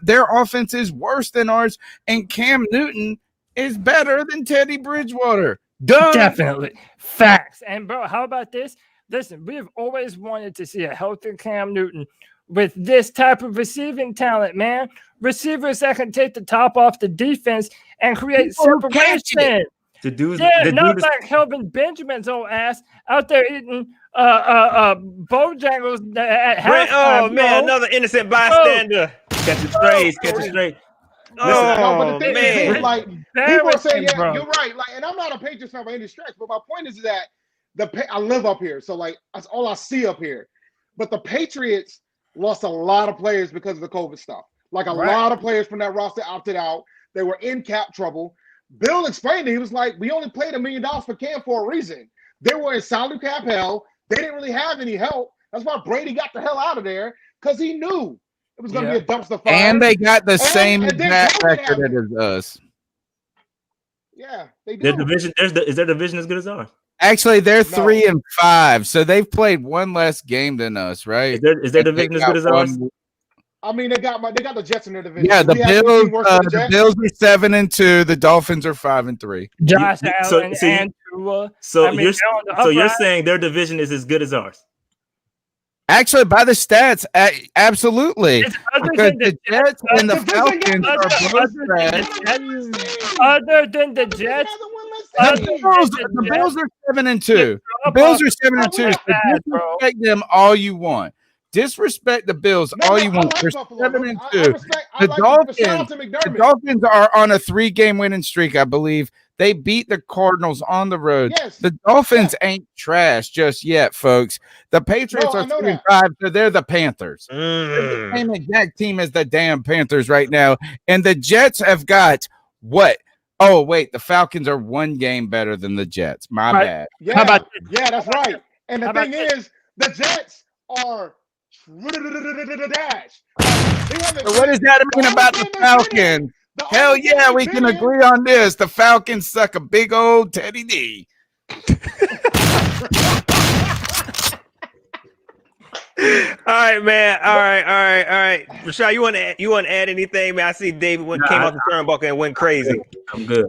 Their offense is worse than ours, and Cam Newton is better than Teddy Bridgewater. Duh. Definitely. Facts. And, bro, how about this? Listen, we've always wanted to see a healthy Cam Newton with this type of receiving talent, man. Receivers that can take the top off the defense and create separation. Not like Kelvin Benjamin's old ass out there eating Bojangles at halftime. Oh, man, another innocent bystander. Catch it straight. But the thing is, like people are saying, yeah, bro. You're right. Like, and I'm not a Patriots fan by any stretch, but my point is that I live up here, so like that's all I see up here. But the Patriots lost a lot of players because of the COVID stuff. Like a lot of players from that roster opted out. They were in cap trouble. Bill explained it. He was like, we only played $1 million for Cam for a reason. They were in salary cap hell. They didn't really have any help. That's why Brady got the hell out of there, because he knew it was going to be a dumpster fire. And they got the same exact record as us. Yeah, they do. Is their division as good as ours? Actually, they're 3-5, so they've played 1 less game than us, right? Is their division as good as ours? I mean, they got the Jets in their division. Yeah, the Bills are 7-2. The Dolphins are 5-3. Josh Allen and Tua. So you're saying their division is as good as ours? Actually, by the stats, absolutely. Because the Jets and the Falcons are both trash. Other than the Jets, the Bills are 7-2. The Bills are 7-2. So disrespect them all you want. Disrespect the Bills all you want. They're 7-2. The Dolphins are on a 3-game winning streak, I believe. They beat the Cardinals on the road. Yes. The Dolphins ain't trash just yet, folks. The Patriots are 3-5, so they're the Panthers. They're the same exact team as the damn Panthers right now. And the Jets have got what? Oh, wait, the Falcons are 1 game better than the Jets. My bad. Yeah, that's right. And the thing is, the Jets are dash. So what does that mean about the Falcons? Hell yeah, we can agree on this. The Falcons suck a big old Teddy D. All right, man. All right. Rashad, you want to add anything, man? I see David came off the turnbuckle and went crazy. I'm good.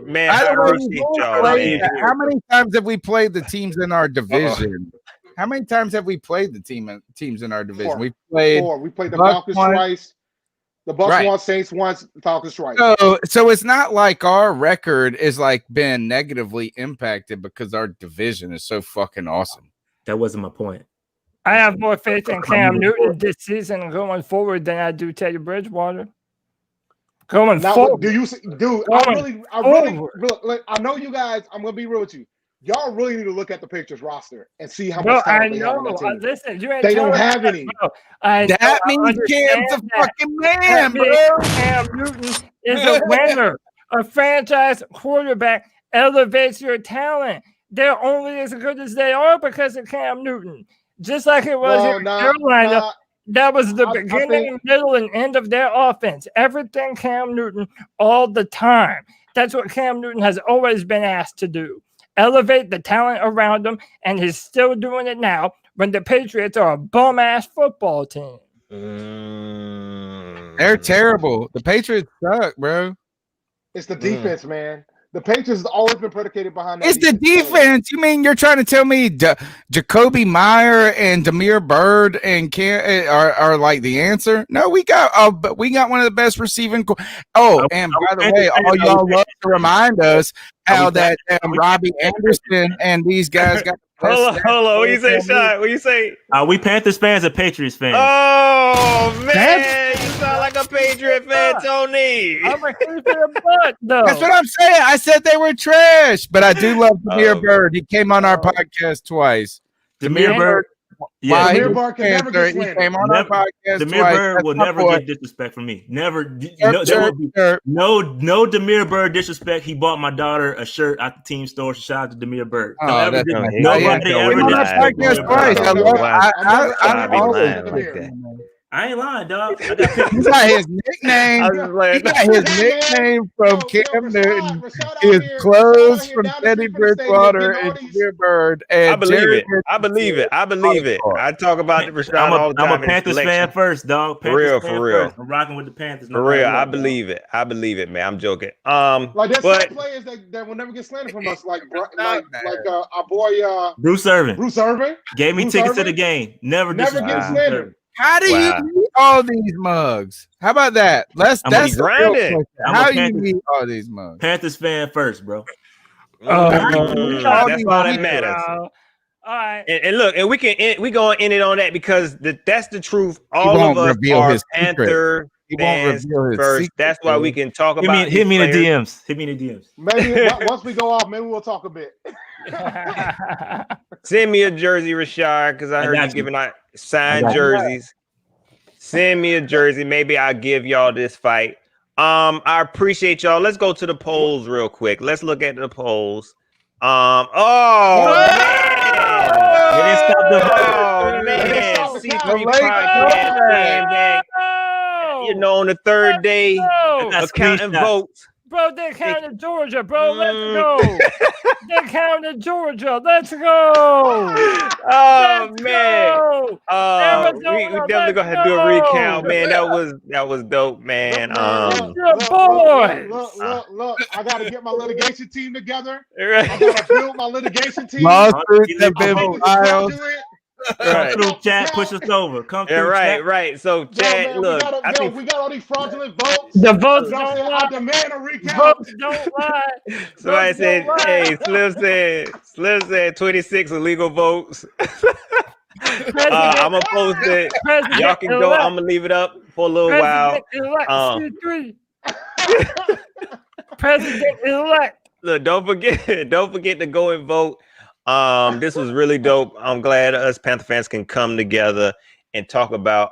Man, I appreciate y'all. How many times have we played the teams in our division? How many times have we played the teams in our division? We played the Falcons twice. The Bucks once, Saints once, Falcons twice. So it's not like our record is like been negatively impacted because our division is so fucking awesome. That wasn't my point. I have more faith in Cam Newton this season going forward than I do Teddy Bridgewater. Going forward. I know you guys, I'm going to be real with you. Y'all really need to look at the Patriots roster and see how much talent they have on that team. Listen, they don't have any. That means Cam's a fucking man, bro. Cam Newton is a winner. A franchise quarterback elevates your talent. They're only as good as they are because of Cam Newton. Just like it was in Carolina, that was the beginning, middle, and end of their offense. Everything Cam Newton all the time. That's what Cam Newton has always been asked to do. Elevate the talent around him, and he's still doing it now when the Patriots are a bum-ass football team. They're terrible. The Patriots suck, bro. It's the defense, man. The Patriots has always been predicated behind that. It's the defense. You mean you're trying to tell me Jacoby Meyer and Damiere Byrd and are like the answer? No, we got one of the best receiving. And by the way, all y'all love to remind us how that Robbie Anderson and these guys got. Hold on. What you say, Sean? What you say? Are we Panthers fans or Patriots fans? Oh man, you sound like a Patriot fan, Tony. I'm a butt, though. That's what I'm saying. I said they were trash, but I do love Damiere Byrd. He came on our podcast twice. Damiere Byrd. Yeah, Damiere Byrd can never get slandered. He came on our podcast Damiere Byrd will never get disrespect from me. Never. No Damiere Byrd disrespect. He bought my daughter a shirt at the team store. So shout out to Damiere Byrd. Nobody ever did. I ain't lying, dog. He got his nickname. He got his nickname from Cam Newton. His clothes from Teddy Bridgewater and Damiere Byrd. I believe it. I talk about the Rashad all the time. I'm a Panthers fan first, dog. For real. I'm rocking with the Panthers. For real, I believe it, man. I'm joking. Like there's some players that will never get slandered from us, like our boy Bruce Irvin. Gave me Bruce tickets Irvin? to the game. Never get slandered. How do you eat all these mugs? How about that? That's grinding. How you eat all these mugs? Panthers fan first, bro. That's all that matters. All right. And look, and we gonna end it on that because that's the truth. All of us are Panther fans first. That's why we can talk about. Hit me in the DMs. Maybe once we go off, maybe we'll talk a bit. Send me a jersey, Rashad, because I heard you giving out signed jerseys. Send me a jersey. Maybe I'll give y'all this fight. I appreciate y'all. Let's go to the polls real quick. Let's look at the polls. Man. C3 podcast. You know, on the third day of counting votes. Bro, they counted Georgia, bro. Let's go. They counted Georgia. Let's go. Oh, man. We definitely going to do a recount, man. That was dope, man. Look. I got to get my litigation team together. I got to build my litigation team. Lawsuits have been filed. Come through, Chad. Push us over. Come through, right. So, Chad, look. We got all these fraudulent votes. The votes don't lie. I demand a recount. Votes don't lie. Somebody said, hey, Slim said 26 illegal votes. I'm going to post it. Y'all can go. I'm going to leave it up for a little while. President-elect. Look, don't forget to go and vote. This was really dope. I'm glad us Panther fans can come together and talk about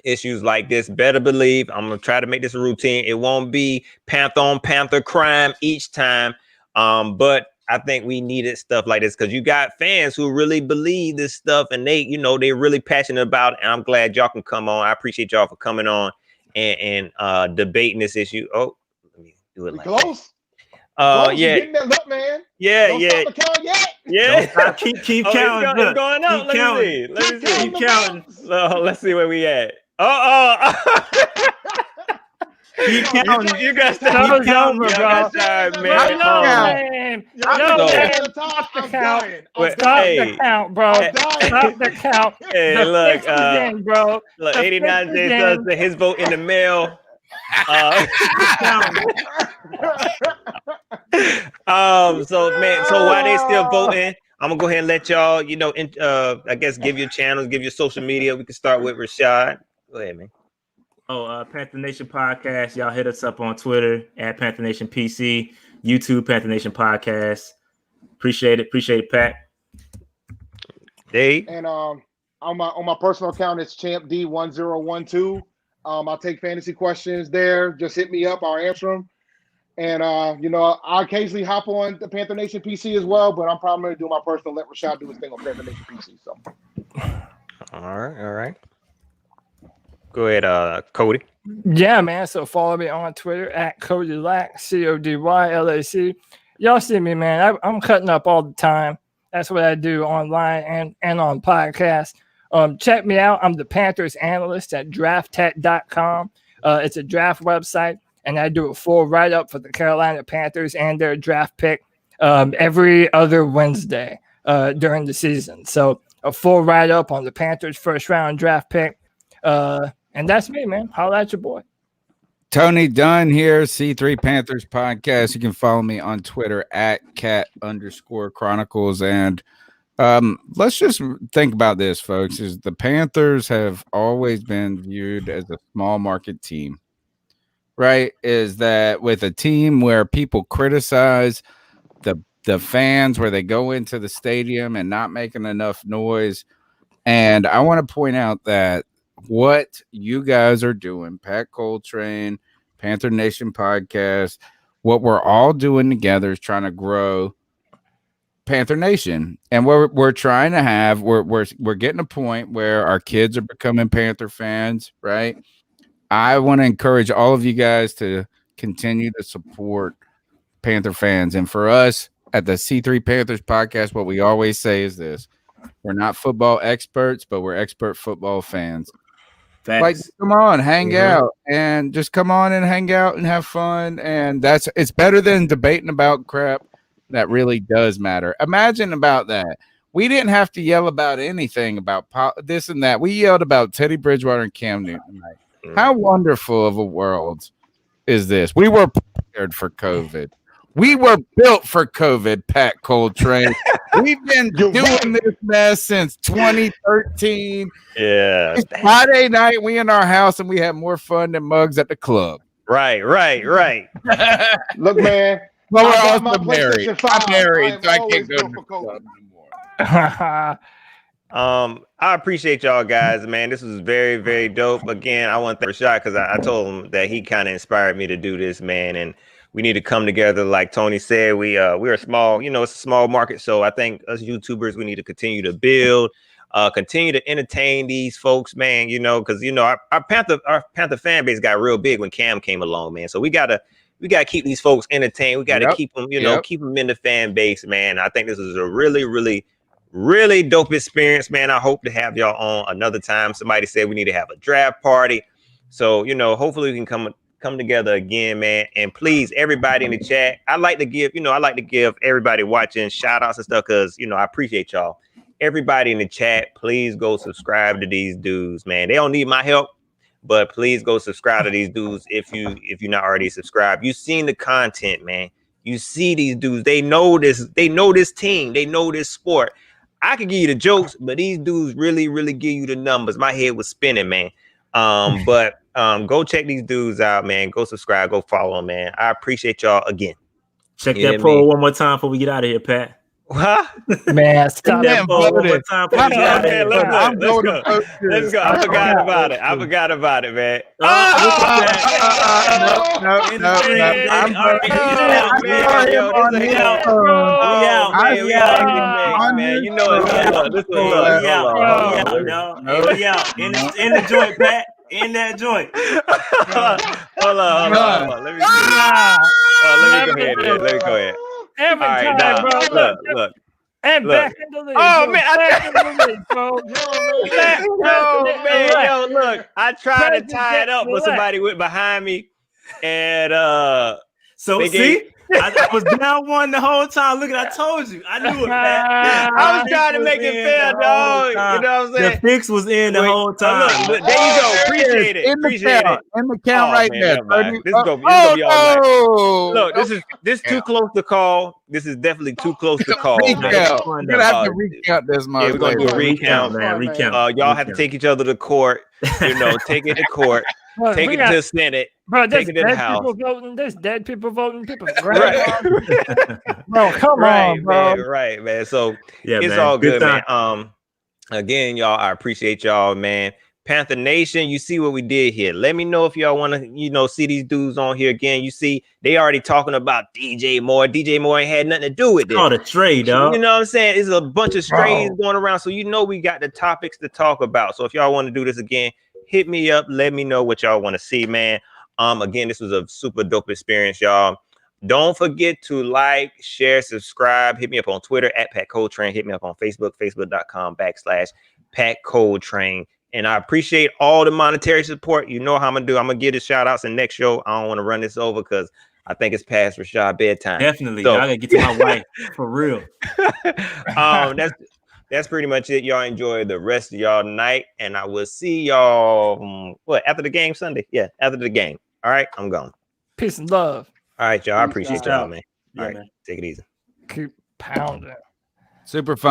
issues like this. Better believe I'm gonna try to make this a routine. It won't be Panther on Panther crime each time, but I think we needed stuff like this because you got fans who really believe this stuff and they, they're really passionate about it. And I'm glad y'all can come on. I appreciate y'all for coming on and debating this issue. Oh, let me do it like close. That. Yeah. Getting that look, man. Yeah, Don't stop the count yet. Yeah. Keep counting. It's going up. Let me see. Keep counting. Let's see where we at. Keep counting. You guys Stop counting, over, bro. Man. Stop the count. Stop the count, bro. Stop the count. Hey, look, in, bro. Look, 89 J says that his vote in the mail. So while they still voting, I'm gonna go ahead and let y'all, I guess give your channels, give your social media. We can start with Rashad. Go ahead, man. Panther Nation Podcast. Y'all hit us up on Twitter at Panther Nation PC, YouTube Panther Nation Podcast. Appreciate it, Pat. Dave. And on my personal account, it's Champ D1012. I'll take fantasy questions there. Just hit me up. I'll answer them. And I occasionally hop on the Panther Nation PC as well, but I'm probably going to do my personal. Let Rashad do his thing on Panther Nation PC. So. All right. Go ahead, Cody. Yeah, man. So follow me on Twitter at Cody Lack, CODYLAC. Y'all see me, man. I'm cutting up all the time. That's what I do online and on podcasts. Check me out. I'm the Panthers analyst at drafttech.com. It's a draft website, and I do a full write-up for the Carolina Panthers and their draft pick every other Wednesday during the season. So a full write-up on the Panthers' first-round draft pick. And that's me, man. Holla at your boy. Tony Dunn here, C3 Panthers Podcast. You can follow me on Twitter at @cat_chronicles. And let's just think about this, folks, is the Panthers have always been viewed as a small market team, right? Is that with a team where people criticize the fans, where they go into the stadium and not making enough noise. And I want to point out that what you guys are doing, Pat Coltrane, Panther Nation Podcast, what we're all doing together is trying to grow Panther Nation. And we're trying to have, we're getting a point where our kids are becoming Panther fans, right? I want to encourage all of you guys to continue to support Panther fans. And for us at the C3 Panthers Podcast, what we always say is this: we're not football experts, but we're expert football fans. Thanks. Like, come on, hang out, and just come on and hang out and have fun. And it's better than debating about crap that really does matter. Imagine about that. We didn't have to yell about anything about this and that. We yelled about Teddy Bridgewater and Cam Newton tonight. How wonderful of a world is this? We were prepared for COVID. We were built for COVID, Pat Coltrane. We've been doing this mess since 2013. Yeah. It's Friday night, we in our house, and we had more fun than mugs at the club. Right. Look, man. Well, we're also married. I'm married, so I can't go to the club anymore. I appreciate y'all guys, man. This was very, very dope. Again, I want to thank Rashad because I told him that he kind of inspired me to do this, man. And we need to come together. Like Tony said, we're a small, it's a small market. So I think us YouTubers, we need to continue to build, continue to entertain these folks, man, because, our Panther fan base got real big when Cam came along, man. So we gotta keep these folks entertained. We gotta keep them, keep them in the fan base, man. I think this is a really, really, really dope experience, man. I hope to have y'all on another time. Somebody said we need to have a draft party. So, hopefully we can come together again, man. And please, everybody in the chat, I like to give everybody watching shout outs and stuff because, I appreciate y'all. Everybody in the chat, please go subscribe to these dudes, man. They don't need my help, but please go subscribe to these dudes if you're not already subscribed. You've seen the content, man. You see these dudes. They know this team. They know this sport. I could give you the jokes, but these dudes really, really give you the numbers. My head was spinning, man. But go check these dudes out, man. Go subscribe, go follow them, man. I appreciate y'all again. Check that poll one more time before we get out of here, Pat. Huh? Man, stop Yeah, it. voted. One more time for I'm you Yeah, guys. man, let's I'm go. going to vote too. Let's go. I forgot about it. I forgot about it, man. Look at that. No. I'm voting. Yo, this is hell. We out. Man, We we out. like it, man. You know it. This was We out. hold on. No. We out. In the joint, Pat. In that joint. Hold on. Let me go ahead. Let me go ahead. Every All right, time, now, bro. look. And look. back in the league. Oh, bro. man, Back in the league, bro. Yo, look, I tried to tie it up, but somebody went behind me, and So they see, I was down one the whole time. Look, I told you, I knew it, Pat. I was trying to make it fair, dog. You know what I'm saying? The fix was in the whole time. Look, there you go. Appreciate it. In the count right man, there. never mind. 30. This is gonna be all night. Oh, Look, this is too close to call. This is definitely too close to call. recount. We're gonna have to recount this, Yeah, we're gonna do a recount, man. Recount. Y'all have to take each other to court. Take it to court. Take it to the Senate. Bro, Take there's it to the dead House. people voting. There's dead people voting. People Right. Bro, come on, bro. Right, man. So Yeah, it's man. all good, time. man. Again, y'all, I appreciate y'all, man. Panther Nation, you see what we did here. Let me know if y'all want to, see these dudes on here again. You see, they already talking about DJ Moore. DJ Moore ain't had nothing to do with this. Oh, the trade, dog. You know what I'm saying? There's a bunch of strays going around. So we got the topics to talk about. So if y'all want to do this again, hit me up. Let me know what y'all want to see, man. Again, this was a super dope experience, y'all. Don't forget to like, share, subscribe. Hit me up on Twitter at Pat Coltrane. Hit me up on Facebook, facebook.com/Pat Coltrane. And I appreciate all the monetary support. You know how I'm going to do. I'm going to give the shout outs in next show. I don't want to run this over because I think it's past Rashad bedtime. Definitely. So, I got to get to my wife for real. That's pretty much it. Y'all enjoy the rest of y'all night. And I will see y'all after the game Sunday. Yeah, after the game. All right, I'm gone. Peace and love. All right, y'all. I appreciate y'all, man. Yeah, All right, man. take it easy. Keep pounding. super fun.